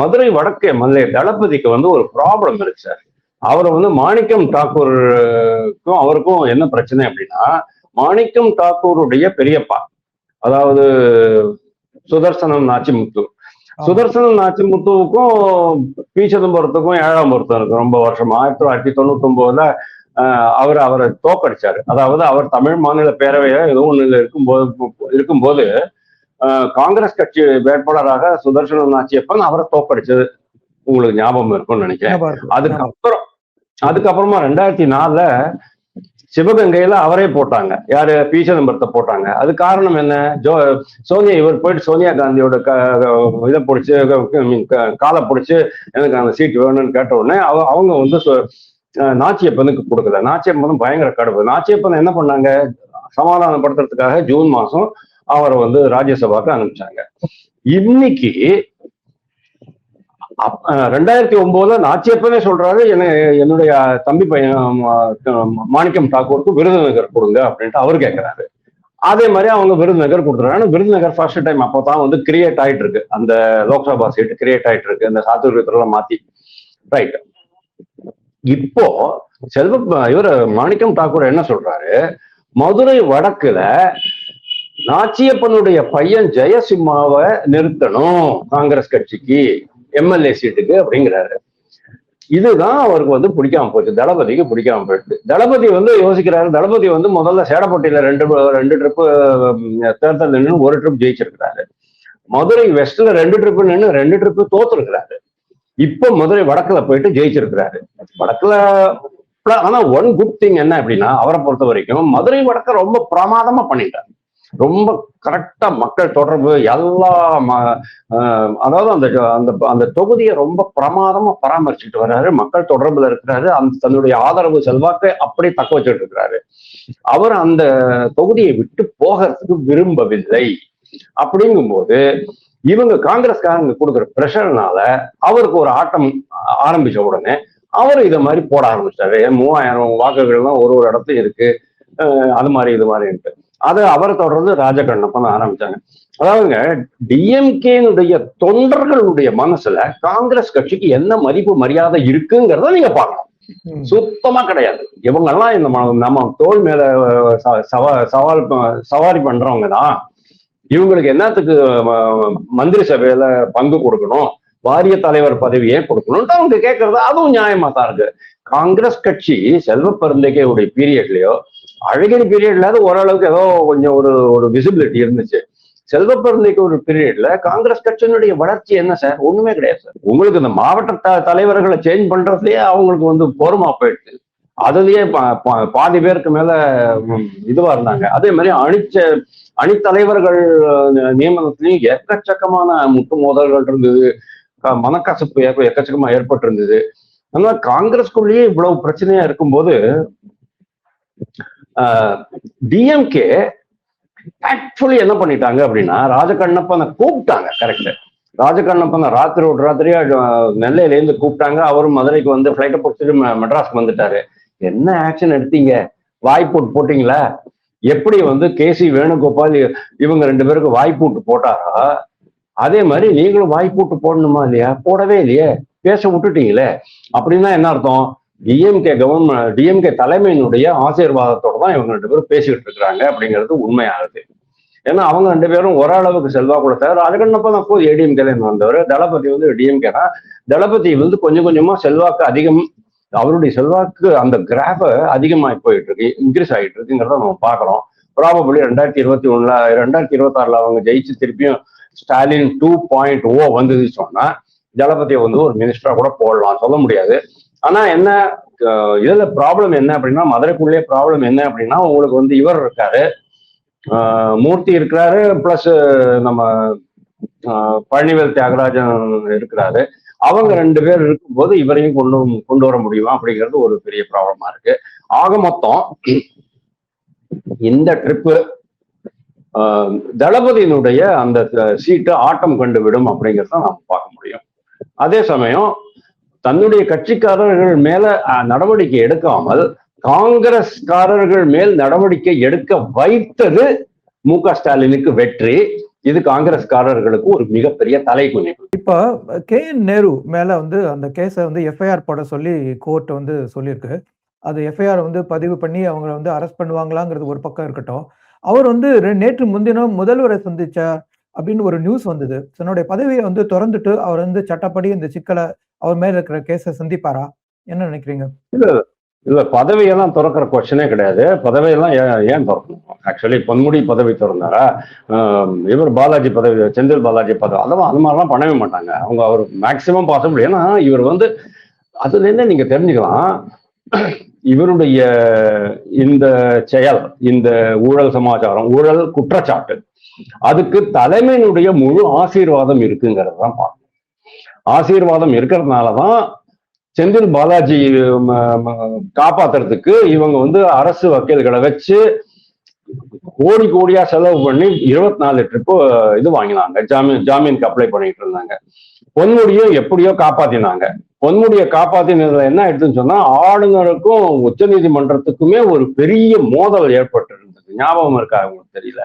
மதுரை வடக்கு எம்எல்ஏ தளபதிக்கு வந்து ஒரு ப்ராப்ளம் இருக்கு சார். அவரை வந்து மாணிக்கம் தாக்கூருக்கும் அவருக்கும் என்ன பிரச்சனை அப்படின்னா, மாணிக்கம் தாக்கூருடைய பெரியப்பா, அதாவது சுதர்சனம் நாச்சிமுத்து, சுதர்சனம் நாச்சிமுத்துவுக்கும் பி சிதம்பரத்துக்கும் 7ஆம் பொருத்தம் இருக்கு. ரொம்ப வருஷம் 1999ல அவரை தோக்கடிச்சாரு. அதாவது அவர் தமிழ் மாநில பேரவையில ஏதோ ஒண்ணு இருக்கும்போது காங்கிரஸ் கட்சி வேட்பாளராக சுதர்சனம் நாச்சியப்பன் அவரை தோக்கடிச்சது உங்களுக்கு ஞாபகம் இருக்கும்னு நினைக்கிறேன். அதுக்கப்புறமா 2004ல சிவகங்கையில அவரே போட்டாங்க. யாரு? பி சிதம்பரத்தை போட்டாங்க. அது காரணம் என்ன? சோனியா, இவர் போயிட்டு சோனியா காந்தியோட இதை பிடிச்சி, காலை பிடிச்சி எனக்கு அந்த சீட் வேணும்னு கேட்ட உடனே அவங்க வந்து நாச்சியப்பனுக்கு கொடுக்கல. நாச்சியப்பனும் பயங்கர கடுப்பு. நாச்சியப்பன் என்ன பண்ணாங்க? சமாதானப்படுத்துறதுக்காக ஜூன் மாசம் அவரை வந்து ராஜ்யசபாக்கு அனுப்பிச்சாங்க. இன்னைக்கு 2009 நாச்சியப்பனே சொல்றாரு, என்னுடைய தம்பி பையன் மாணிக்கம் தாக்கூருக்கு விருதுநகர் கொடுங்க அப்படின்ட்டு அவர் கேட்கிறாரு. அதே மாதிரி அவங்க விருதுநகர் கொடுத்துறாங்க. விருதுநகர் ஃபர்ஸ்ட் டைம் அப்போதான் வந்து கிரியேட் ஆயிட்டு இருக்கு, அந்த லோக்சபா சீட் கிரியேட் ஆயிட்டு இருக்கு, இந்த சாத்துக்குளத்துல மாத்தி. ரைட். இப்போ இவர் மாணிக்கம் தாக்கூர் என்ன சொல்றாரு? மதுரை வடக்குல நாச்சியப்பனுடைய பையன் ஜெயசிம்மாவை நிறுத்தணும் காங்கிரஸ் கட்சிக்கு எம்எல்ஏ சீட்டுக்கு அப்படிங்கிறாரு. இதுதான் அவருக்கு வந்து பிடிக்காம போச்சு, தளபதிக்கு பிடிக்காம போயிடுச்சு. தளபதி வந்து யோசிக்கிறாரு. தளபதி வந்து முதல்ல சேடப்பட்டியில ரெண்டு ட்ரிப்பு தேர்தல் நின்று ஒரு ட்ரிப் ஜெயிச்சிருக்கிறாரு. மதுரை வெஸ்ட்ல 2 ட்ரிப்பு நின்று 2 ட்ரிப்பு தோத்துருக்கிறாரு. இப்போ மதுரை வடக்குல போயிட்டு ஜெயிச்சிருக்கிறாரு. வடக்குல ஆனா ஒன் குட் திங் என்ன அப்படின்னா, அவரை பொறுத்த வரைக்கும் மதுரை வடக்க ரொம்ப பிரமாதமா பண்ணிட்டாரு. ரொம்ப கரெக்டா மக்கள் தொடர்பு எல்லாம், அதாவது அந்த தொகுதியை ரொம்ப பிரமாதமா பராமரிச்சுட்டு வர்றாரு. மக்கள் தொடர்புல இருக்கிறாரு. தன்னுடைய ஆதரவு செல்வாக்கை அப்படியே தக்க வச்சுட்டு இருக்கிறாரு. அவர் அந்த தொகுதியை விட்டு போகிறதுக்கு விரும்பவில்லை. அப்படிங்கும்போது இவங்க காங்கிரஸ்காரங்க கொடுக்குற பிரஷர்னால அவருக்கு ஒரு ஆட்டம் ஆரம்பிச்ச உடனே அவர் இதை மாதிரி போட ஆரம்பிச்சாரு. 3000 வாக்குகள்லாம் ஒரு இடத்துல இருக்கு, அது மாதிரி இது மாதிரின்ட்டு. அதை அவரை தொடர்ந்து ராஜகண்ணப்பன் ஆரம்பிச்சாங்க. அதாவதுங்க, டிஎம்கேனுடைய தொண்டர்களுடைய மனசுல காங்கிரஸ் கட்சிக்கு என்ன மதிப்பு மரியாதை இருக்குங்கிறத நீங்க பார்க்கணும். சுத்தமா கிடையாது. இவங்க எல்லாம் இந்த நம்ம தோல் மேல சவாரி பண்றவங்க தான். இவங்களுக்கு என்னத்துக்கு மந்திரி சபையில பங்கு கொடுக்கணும், வாரிய தலைவர் பதவியே கொடுக்கணும்னு அவங்க கேட்கறது, அதுவும் நியாயமா தான் இருக்கு. காங்கிரஸ் கட்சி செல்வ பெருந்தகையுடைய பீரியட்லயோ அழகிரி பீரியட்ல ஓரளவுக்கு ஏதோ கொஞ்சம் ஒரு விசிபிலிட்டி இருந்துச்சு. செல்வ பெருந்தகைக்கு ஒரு பீரியட்ல காங்கிரஸ் கட்சியினுடைய வளர்ச்சி என்ன சார்? ஒண்ணுமே கிடையாது சார். உங்களுக்கு இந்த மாவட்ட தலைவர்களை சேஞ்ச் பண்றதுலயே அவங்களுக்கு வந்து பொறுமா போயிடுச்சு. அதுலயே பாதி பேருக்கு மேல இதுவா இருந்தாங்க. அதே மாதிரி அணித்தலைவர்கள் நியமனத்திலையும் எக்கச்சக்கமான முட்டு மோதல்கள் இருந்தது, மனக்கசப்பு எக்கச்சக்கமா ஏற்பட்டு இருந்தது. அதனால காங்கிரஸ்குள்ளேயே இவ்வளவு பிரச்சனையா இருக்கும்போது டிஎம்கே ஆக்சுவலி என்ன பண்ணிட்டாங்க அப்படின்னா, ராஜகண்ணப்பனை கூப்பிட்டாங்க. கரெக்ட், ராஜகண்ணப்பனை ராத்திரியா நெல்லையில இருந்து கூப்பிட்டாங்க. அவரும் மதுரைக்கு வந்து ஃபிளைட்டை பிடிச்சிட்டு மெட்ராஸ்க்கு வந்துட்டாரு. என்ன ஆக்ஷன் எடுத்தீங்க? வாய்ப்பூட்டு போட்டீங்களா? எப்படி வந்து கேசி வேணுகோபால் இவங்க 2 பேருக்கு வாய்ப்பூட்டு போட்டாரா, அதே மாதிரி நீங்களும் வாய்ப்பூட்டு போடணுமா இல்லையா? போடவே இல்லையே, பேச விட்டுட்டீங்களே. அப்படின்னா என்ன அர்த்தம்? டிஎம்கே தலைமையினுடைய ஆசீர்வாதத்தோட தான் இவங்க 2 பேரும் பேசிக்கிட்டு இருக்கிறாங்க அப்படிங்கிறது உண்மையாகுது. ஏன்னா அவங்க 2 பேரும் ஓரளவுக்கு செல்வாக்கு கொடுத்தாரு. ராஜகண்ணப்பன் அப்போ ஏடிஎம்கேலேருந்து வந்தவர், தளபதி வந்து டிஎம்கேனா. தளபதி வந்து கொஞ்சம் கொஞ்சமா செல்வாக்கு அதிகம், அவருடைய செல்வாக்கு அந்த கிராஃப அதிகமாகி போயிட்டு இருக்கு, இன்க்ரீஸ் ஆகிட்டு இருக்குங்கிறத நம்ம பார்க்குறோம். ப்ராபபிளி 2021 2026 அவங்க ஜெயிச்சு திருப்பியும் ஸ்டாலின் 2.0 வந்தது சொன்னா தளபதியை வந்து ஒரு மினிஸ்டரா கூட போடலாம், சொல்ல முடியாது. ஆனா என்ன இதுல ப்ராப்ளம் என்ன அப்படின்னா, மதுரைக்குள்ளேயே ப்ராப்ளம் என்ன அப்படின்னா, உங்களுக்கு வந்து இவர் இருக்காரு, மூர்த்தி இருக்கிறாரு, பிளஸ் நம்ம பழனிவேல் தியாகராஜன் இருக்கிறாரு. அவங்க 2 பேர் இருக்கும்போது இவரையும் கொண்டு வர முடியுமா அப்படிங்கிறது ஒரு பெரிய ப்ராப்ளமா இருக்கு. ஆக மொத்தம் இந்த ட்ரிப்பு தளபதியினுடைய அந்த சீட்டு ஆட்டம் கண்டு விடும் அப்படிங்கிறத நாம பார்க்க முடியும். அதே சமயம் தன்னுடைய கட்சிக்காரர்கள் மேல நடவடிக்கை எடுக்காமல் காங்கிரஸ்காரர்கள் மேல் நடவடிக்கை எடுக்க வைத்தது மு.க. ஸ்டாலினுக்கு வெற்றி. இது காங்கிரஸ்காரர்களுக்கு ஒரு மிகப்பெரிய தலைகுனிவு. இப்ப கே.என். நேரு மேல வந்து அந்த கேஸை வந்து எஃப்ஐஆர் போட சொல்லி கோர்ட் வந்து சொல்லியிருக்கு. அது எஃப்ஐஆர் வந்து பதிவு பண்ணி அவங்க வந்து அரெஸ்ட் பண்ணுவாங்களாங்கிறது ஒரு பக்கம் இருக்கட்டும். அவர் வந்து நேற்று முன்தினம் முதல்வரை சந்திச்சார் அப்படின்னு ஒரு நியூஸ் வந்தது. தன்னுடைய பதவியை வந்து திறந்துட்டு அவர் வந்து சட்டப்படி இந்த சிக்கலை, அவர் மேல இருக்கிற கேஸை சந்திப்பாரா? என்ன நினைக்கிறீங்க? இல்ல, பதவியெல்லாம் திறக்கிற கொஸ்டினே கிடையாது. பதவியெல்லாம் ஏன் திறக்கணும்? ஆக்சுவலி பொன்முடி பதவி திறந்தாரா, இவர் பாலாஜி பதவி, செந்தில் பாலாஜி பதவி, அதெல்லாம் அது மாதிரிலாம் பண்ணவே மாட்டாங்க. அவர் மேக்சிமம் பாசிபிள். ஏன்னா இவர் வந்து அதுல இருந்து நீங்க தெரிஞ்சுக்கலாம், இவருடைய இந்த செயல், இந்த ஊழல் சமாச்சாரம், ஊழல் குற்றச்சாட்டு, அதுக்கு தலைமையினுடைய முழு ஆசீர்வாதம் இருக்குங்கிறது தான் பார்க்கணும். ஆசீர்வாதம் இருக்கிறதுனாலதான் செந்தில் பாலாஜி காப்பாத்துறதுக்கு இவங்க வந்து அரசு வக்கீல்களை வச்சு கோடி கோடியா செலவு பண்ணி 24 ட்ரிப்பு இது வாங்கினாங்க, ஜாமீனுக்கு அப்ளை பண்ணிட்டு இருந்தாங்க. பொன்முடியும் எப்படியோ காப்பாத்தினாங்க. பொன்முடியை காப்பாத்தினதுல என்ன ஆயிடுதுன்னு சொன்னா, ஆளுநருக்கும் உச்ச நீதிமன்றத்துக்குமே ஒரு பெரிய மோதல் ஏற்பட்டு இருந்தது. ஞாபகம் இருக்கா உங்களுக்கு தெரியல.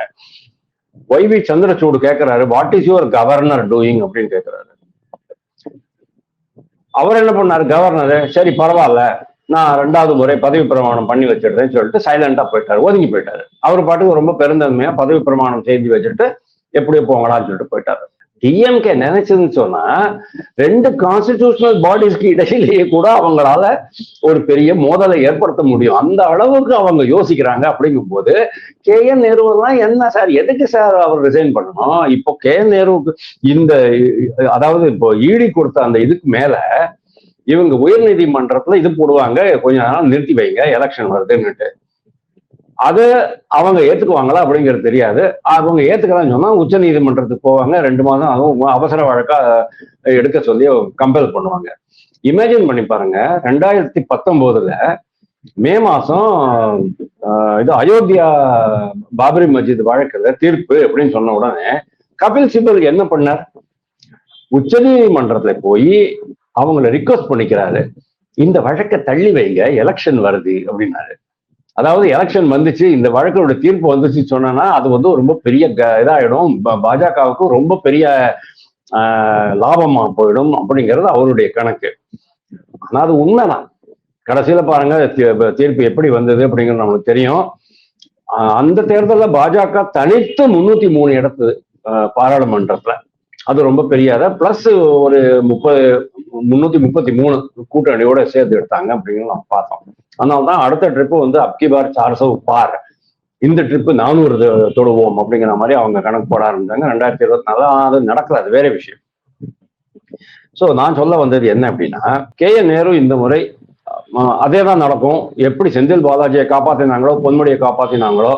YV சந்திரசூட் கேட்கிறாரு, what is your governor doing அப்படின்னு கேட்கிறாரு. அவர் என்ன பண்ணாரு, கவர்னர் சரி பரவாயில்ல, நான் 2வது முறை பதவி பிரமாணம் பண்ணி வச்சிடுறேன்னு சொல்லிட்டு சைலண்டா போயிட்டாரு, ஒதுங்கி போயிட்டாரு. அவர் பாட்டுக்கு ரொம்ப பெருந்தன்மையா பதவி பிரமாணம் செய்து வச்சுட்டு எப்படியோ போங்கடான்னு சொல்லிட்டு போயிட்டாரு. டிஎம்கே நினைச்சதுன்னு சொன்னா 2 கான்ஸ்டிடியூஷனல் பாடிஸ்க்கு இடையிலேயே கூட அவங்களால ஒரு பெரிய மோதலை ஏற்படுத்த முடியும். அந்த அளவுக்கு அவங்க யோசிக்கிறாங்க. அப்படிங்கும் போது KN நேருவெல்லாம் என்ன சார், எதுக்கு சார் அவர் ரிசைன் பண்ணணும்? இப்போ KN நேருவுக்கு இந்த, அதாவது இப்போ இடி கொடுத்த அந்த இதுக்கு மேல இவங்க உயர் நீதிமன்றத்துல இது போடுவாங்க, கொஞ்ச நாள் நிறுத்தி வைங்க, எலெக்ஷன் வருதுன்னுட்டு. அதை அவங்க ஏத்துக்குவாங்களா அப்படிங்கிறது தெரியாது. அவங்க ஏத்துக்கலாம்னு சொன்னா உச்ச நீதிமன்றத்துக்கு போவாங்க, 2 மாதம் அதுவும் அவசர வழக்கா எடுக்க சொல்லி கம்பல் பண்ணுவாங்க. இமேஜின் பண்ணி பாருங்க, 2019 மே மாசம் இது அயோத்தியா பாபரி மஸ்ஜித் வழக்குல தீர்ப்பு அப்படின்னு சொன்ன உடனே கபில் சிபல் என்ன பண்ணார், உச்ச நீதிமன்றத்துல போய் அவங்கள ரிக்வஸ்ட் பண்ணிக்கிறாரு, இந்த வழக்கை தள்ளி வைங்க, எலெக்ஷன் வருது அப்படின்னாரு. அதாவது எலெக்ஷன் வந்துச்சு, இந்த வழக்கோட தீர்ப்பு வந்துச்சு சொன்னா அது வந்து ரொம்ப பெரிய இதாயிடும், பாஜகவுக்கு ரொம்ப பெரிய லாபமா போயிடும் அப்படிங்கிறது அவருடைய கணக்கு. ஆனா அது உண்மைதான். கடைசியில பாருங்க தீர்ப்பு எப்படி வந்தது அப்படிங்கிறது நமக்கு தெரியும். அந்த தேர்தலில் பாஜக தனித்து 303 இடத்து பாராளுமன்றத்துல, அது ரொம்ப பெரிய பிளஸ் ஒரு 333 கூட்டணியோட சேர்த்து எடுத்தாங்க அப்படிங்கிறது நம்ம பார்த்தோம். அதனால்தான் அடுத்த ட்ரிப்பு வந்து அப்கி பார் 400 பார், இந்த ட்ரிப்பு 400 தொடுவோம் அப்படிங்கிற மாதிரி அவங்க கணக்கு போட ஆரம்பிச்சாங்க. 2024 அது நடக்கல, அது வேற விஷயம். சோ நான் சொல்ல வந்தது என்ன அப்படின்னா, KN நேரு இந்த முறை அதேதான் நடக்கும். எப்படி செந்தில் பாலாஜியை காப்பாத்தினாங்களோ, பொன்முடியை காப்பாத்தினாங்களோ,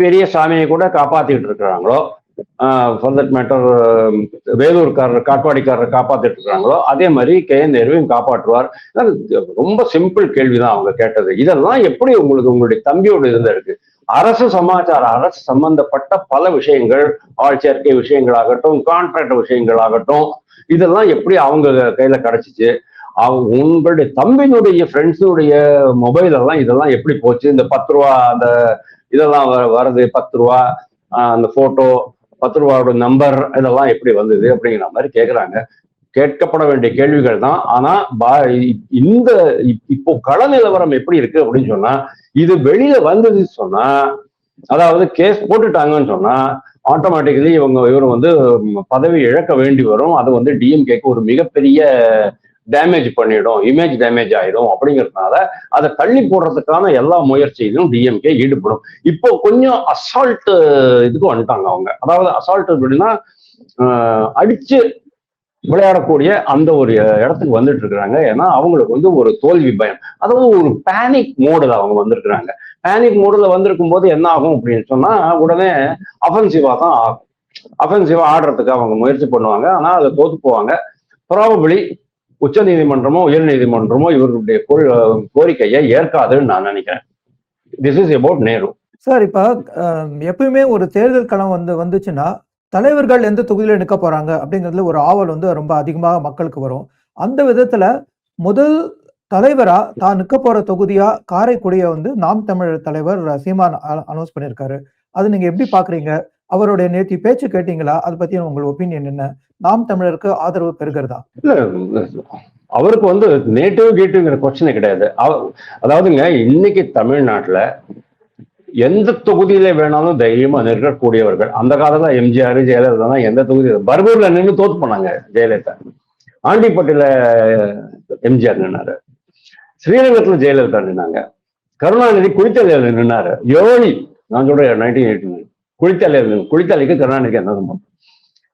பெரிய சாமியை கூட காப்பாத்திட்டு இருக்கிறாங்களோ, ஃபார் தட் மேட்டர் வேலூர்காரர் காட்பாடிக்காரர் காப்பாத்திட்டு இருக்காங்களோ, அதே மாதிரி KN நேருவையும் காப்பாற்றுவார். ரொம்ப சிம்பிள் கேள்விதான் அவங்க கேட்டது. இதெல்லாம் எப்படி உங்களுக்கு உங்களுடைய தம்பியோட இதுல இருக்கு? அரசு சமாச்சாரம், அரசு சம்பந்தப்பட்ட பல விஷயங்கள், ஆள் சேர்க்கை விஷயங்களாகட்டும், கான்ட்ராக்ட் விஷயங்களாகட்டும், இதெல்லாம் எப்படி அவங்க கையில கிடைச்சிச்சு? உங்களுடைய தம்பியினுடைய ஃப்ரெண்ட்ஸுடைய மொபைல் எல்லாம் இதெல்லாம் எப்படி போச்சு? இந்த 10 ரூபா அந்த இதெல்லாம் வருது, 10 ரூபா அந்த போட்டோ, 10 ரூபாயோட நம்பர், இதெல்லாம் எப்படி வந்தது அப்படிங்கிற மாதிரி கேட்குறாங்க. கேட்கப்பட வேண்டிய கேள்விகள் தான். ஆனா இந்த இப்போ கள நிலவரம் எப்படி இருக்கு அப்படின்னு சொன்னா, இது வெளியில வந்ததுன்னு சொன்னா, அதாவது கேஸ் போட்டுட்டாங்கன்னு சொன்னா ஆட்டோமேட்டிக்கலி இவர் வந்து பதவி இழக்க வேண்டி வரும். அது வந்து டிஎம்கேக்கு ஒரு மிகப்பெரிய டேமேஜ் பண்ணிடும், இமேஜ் டேமேஜ் ஆயிடும். அப்படிங்கிறதுனால அதை தள்ளி போடுறதுக்கான எல்லா முயற்சியிலும் டிஎம்கே ஈடுபடும். இப்போ கொஞ்சம் அசால்ட் இதுக்கு வந்துட்டாங்க அவங்க. அதாவது அசால்ட் அப்படின்னா அடிச்சு விளையாடக்கூடிய அந்த ஒரு இடத்துக்கு வந்துட்டு இருக்கிறாங்க. ஏன்னா அவங்களுக்கு வந்து ஒரு தோல்வி பயம், அதாவது ஒரு பேனிக் மோடுல அவங்க வந்திருக்கிறாங்க. பேனிக் மோடுல வந்திருக்கும் போது என்ன ஆகும் அப்படின்னு சொன்னா, உடனே அஃபென்சிவா தான் ஆகும். அஃபென்சிவா ஆடுறதுக்கு அவங்க முயற்சி பண்ணுவாங்க. ஆனா அதை தோத்து போவாங்க. ப்ராபபிளி உச்ச நீதிமன்றமோ உயர் நீதிமன்றமோ இவர்களுடைய கோரிக்கையை ஏற்காதுன்னு நான் நினைக்கிறேன். This is about Nehru. Sir, இப்ப எப்பயுமே ஒரு தேர்தல் களம் வந்துச்சுன்னா தலைவர்கள் எந்த தொகுதியில நிற்க போறாங்க அப்படிங்கிறதுல ஒரு ஆவல் வந்து ரொம்ப அதிகமாக மக்களுக்கு வரும். அந்த விதத்துல முதல் தலைவரா தான் நிற்க போற தொகுதியா காரைக்குடியை வந்து நாம் தமிழர் தலைவர் சீமான் அனௌன்ஸ் பண்ணியிருக்காரு. அது நீங்க எப்படி பாக்குறீங்க? அவருடைய நேற்று பேச்சு கேட்டீங்களா? அதை பத்தி உங்களோட ஒப்பீனியன் என்ன? நாம் தமிழருக்கு ஆதரவு பெறுகிறதா? இல்ல, அவருக்கு வந்து நேட்டிவ் கேட்டுங்கிற பிரச்சனை கிடையாது. அதாவதுங்க, இன்னைக்கு தமிழ்நாட்டுல எந்த தொகுதியில வேணாலும் தைரியமா நிற்கக்கூடியவர்கள். அந்த காலத்துல எம்ஜிஆர் ஜெயலலிதா எந்த தொகுதி, பர்கூர்ல நின்று தோத்து போனாங்க ஜெயலலிதா, ஆண்டிப்பட்டியில எம்ஜிஆர் நின்னாரு, ஸ்ரீரங்கத்துல ஜெயலலிதா நின்னாங்க, கருணாநிதி குளித்தலையில நின்னாரு. யோகி, நான் சொல்றேன் 1989 குளித்தலைக்கு கருணாநிதிக்கு என்ன சம்பந்தம்?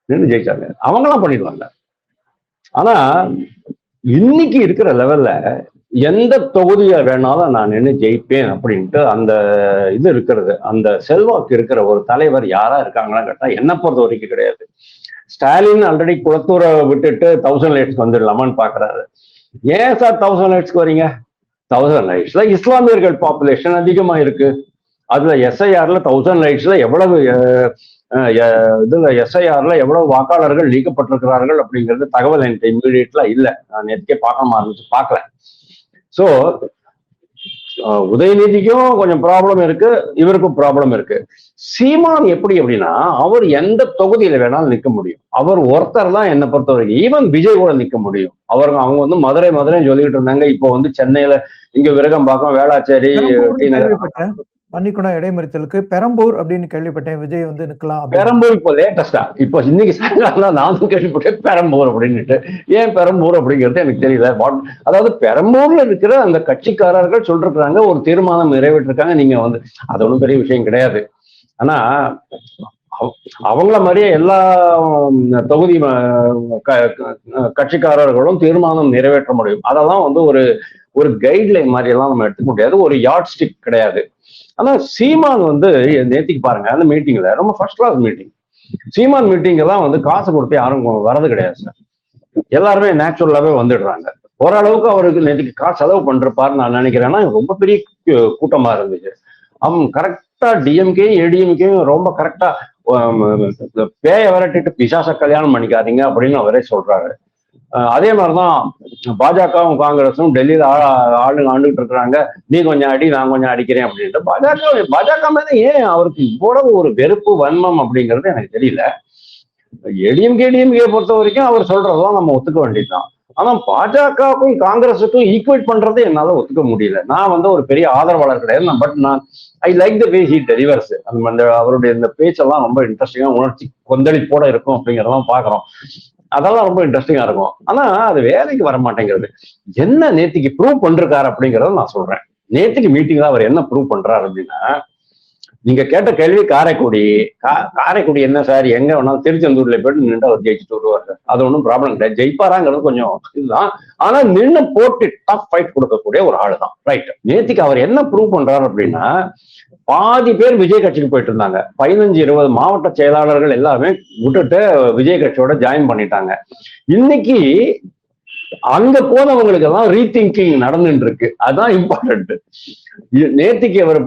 நின்று ஜெயிச்சாங்க. அவங்களாம் பண்ணிடுவாங்க. ஆனா இன்னைக்கு இருக்கிற லெவல்ல எந்த தொகுதியை வேணாலும் நான் நின்று ஜெயிப்பேன் அப்படின்ட்டு அந்த இது இருக்கிறது, அந்த செல்வாக்கு இருக்கிற ஒரு தலைவர் யாரா இருக்காங்களான்னு கேட்டா என்னை பொறுத்த வரைக்கும் கிடையாது. ஸ்டாலின் ஆல்ரெடி குளத்தூரை விட்டுட்டு 1000 லைட்ஸ்க்கு வந்துடலாமான்னு பாக்குறாரு. ஏன் சார் 1000 லைட்ஸ்க்கு வரீங்க? 1000 லைட்ஸ்ல இஸ்லாமியர்கள் பாப்புலேஷன் அதிகமா இருக்கு. அதுல எஸ்ஐஆர்ல 1000 லைட்ஸ்ல எவ்வளவு இதுல எஸ்ஐஆர்ல எவ்வளவு வாக்காளர்கள் நீக்கப்பட்டிருக்கிறார்கள் அப்படிங்கிறது தகவல் என்கிட்ட இம்மீடியட்ல இல்ல. நான் நேற்றுக்கே பார்க்க ஆரம்பிச்சு பார்க்கல. ஸோ உதயநிதிக்கும் கொஞ்சம் ப்ராப்ளம் இருக்கு, இவருக்கும் ப்ராப்ளம் இருக்கு. சீமான் எப்படி அப்படின்னா அவர் எந்த தொகுதியில வேணாலும் நிற்க முடியும். அவர் ஒருத்தர் தான் என்னை பொறுத்த வரைக்கும். ஈவன் விஜய் கூட நிற்க முடியும். அவங்க வந்து மதுரைன்னு சொல்லிட்டு இருந்தாங்க. இப்போ வந்து சென்னையில இங்க விருகம்பாக்கம், வேளாச்சேரி, டி நகர், பன்னிக்குளம் இடைமறித்தலுக்கு பெரம்பூர் அப்படின்னு கேள்விப்பட்டேன். விஜய் வந்து நிக்கலாம். பெரம்பூர் இப்போ லேட்டஸ்டா இப்போ இன்னைக்கு சாயங்காலம் நானும் கேள்விப்பட்டேன் பெரம்பூர் அப்படின்னுட்டு. ஏன் பெரம்பூர் அப்படிங்கிறது எனக்கு தெரியல. அதாவது பெரம்பூர்ல இருக்கிற அந்த கட்சிக்காரர்கள் சொல்றாங்க ஒரு தீர்மானம் நிறைவேற்றிருக்காங்க. நீங்க வந்து அது ஒன்றும் பெரிய விஷயம் கிடையாது. ஆனா அவங்கள மாதிரியே எல்லா தொகுதி கட்சிக்காரர்களும் தீர்மானம் நிறைவேற்ற முடியும். அதெல்லாம் வந்து ஒரு கைட்லைன் மாதிரி எல்லாம் நம்ம எடுத்துக்க முடியாது. ஒரு யார்ட் ஸ்டிக் கிடையாது. ஆனா சீமான் வந்து நேத்திக்கு பாருங்க அந்த மீட்டிங்ல ரொம்ப ஃபர்ஸ்ட் கிளாஸ் மீட்டிங். சீமான் மீட்டிங் எல்லாம் வந்து காசு கொடுத்து யாரும் வரது கிடையாது சார். எல்லாருமே நேச்சுரலாவே வந்துடுறாங்க. ஓரளவுக்கு அவருக்கு நேற்றுக்கு காசு செலவு பண்றப்பாருன்னு நான் நினைக்கிறேன்னா ரொம்ப பெரிய கூட்டமா இருந்துச்சு. அவன் கரெக்டா டிஎம்கே ஏடிஎம்கேயும் ரொம்ப கரெக்டா பேய விரட்டிட்டு பிசாச கல்யாணம் பண்ணிக்காதீங்க அப்படின்னு அவரே சொல்றாரு. அதே மாதிரிதான் பாஜகவும் காங்கிரஸும் டெல்லியில ஆளுங்க ஆண்டுகிட்டு இருக்கிறாங்க. நீ கொஞ்சம் அடி, நான் கொஞ்சம் அடிக்கிறேன் அப்படின்ட்டு பாஜக மேல ஏன் அவருக்கு இவ்வளவு ஒரு வெறுப்பு வன்மம் அப்படிங்கிறது எனக்கு தெரியல. டிஎம்கே பொறுத்த வரைக்கும் அவர் சொல்றதும் நம்ம ஒத்துக்க வேண்டியதுதான். ஆனா பாஜகவுக்கும் காங்கிரஸுக்கும் ஈக்குவேட் பண்றது என்னால ஒத்துக்க முடியல. நான் வந்து ஒரு பெரிய ஆதரவாளர் கிடையாது. பட் நான் I like the way he delivers. அந்த அவருடைய இந்த பேச்செல்லாம் ரொம்ப இன்ட்ரெஸ்டிங்கா உணர்ச்சி கொந்தளிப்போட இருக்கும் அப்படிங்கிறதெல்லாம் பாக்குறோம். அதெல்லாம் ரொம்ப இன்ட்ரெஸ்டிங்கா இருக்கும். ஆனா அது வேலைக்கு வர மாட்டேங்கிறது. என்ன நேத்திக்கு ப்ரூவ் பண்றாரு அப்படிங்கறத நான் சொல்றேன். நேத்திக்கு மீட்டிங்ல அவர் என்ன ப்ரூவ் பண்றாரு அப்படின்னா, நீங்க கேட்ட கேள்வி காரைக்குடி என்ன சார், எங்க வேணாலும் திருச்செந்தூர்ல போயிட்டு நின்று அவர் ஜெயிச்சுட்டு வருவார் சார். அது ஒன்றும் ப்ராப்ளம் கிடையாது. ஜெயிப்பாராங்கிறது கொஞ்சம் இதுதான். ஆனா நின்று போட்டு டஃப் ஃபைட் கொடுக்கக்கூடிய ஒரு ஆளு தான். ரைட். நேத்திக்கு அவர் என்ன ப்ரூவ் பண்றாரு அப்படின்னா, பாதி பேர் விஜய் கட்சிக்கு போயிட்டு இருந்தாங்க. 15-20 மாவட்ட செயலாளர்கள் எல்லாமே விட்டுட்டு விஜய் கட்சியோட ஜாயின் பண்ணிட்டாங்க. இன்னைக்கு அங்க போனவங்களுக்கு எல்லாம் ரீதிங்கிங் நடந்துட்டு இருக்கு. அதுதான் இம்பார்ட்டன்ட். நேத்திக்கு அவர்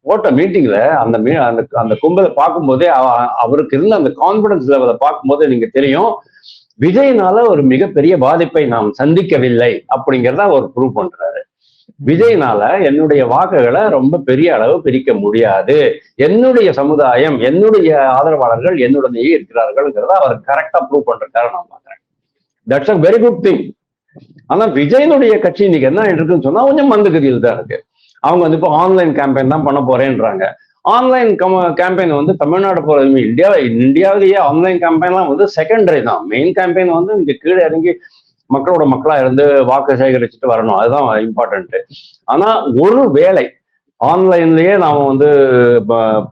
போட்ட மீட்டிங்ல அந்த கும்பலை பார்க்கும்போதே அவருக்கு இருந்த அந்த கான்பிடன்ஸ் லெவலை பார்க்கும்போது நீங்க தெரியும், விஜய்னால ஒரு மிகப்பெரிய பாதிப்பை நாம் சந்திக்கவில்லை அப்படிங்கிறத அவர் ப்ரூவ் பண்றாரு. விஜய்னால என்னுடைய வாக்குகளை ரொம்ப பெரிய அளவு பிரிக்க முடியாது, என்னுடைய சமுதாயம், என்னுடைய ஆதரவாளர்கள் என்னுடனேயே இருக்கிறார்கள்ங்கிறத அவர் கரெக்டா ப்ரூவ் பண்றாரு நான் பாக்குறேன். That's a very good thing. ஆனா விஜயனுடைய கட்சி இன்னைக்கு என்ன இருக்குன்னு சொன்னா கொஞ்சம் மந்தகதியில் தான் இருக்கு. அவங்க வந்து இப்போ ஆன்லைன் கேம்பெயின் தான் பண்ண போறேன்றாங்க. ஆன்லைன் கேம்பெயின் வந்து தமிழ்நாடு போறது இந்தியாவிலேயே ஆன்லைன் கேம்பெயின்லாம் வந்து செகண்டரி தான். மெயின் கேம்பெயின் வந்து இங்க கீழே இறங்கி மக்களோட மக்களா இருந்து வாக்கு சேகரிச்சுட்டு வரணும். அதுதான் இம்பார்ட்டன்ட். ஆனா ஒரு வேளை ஆன்லைன்லயே நாம வந்து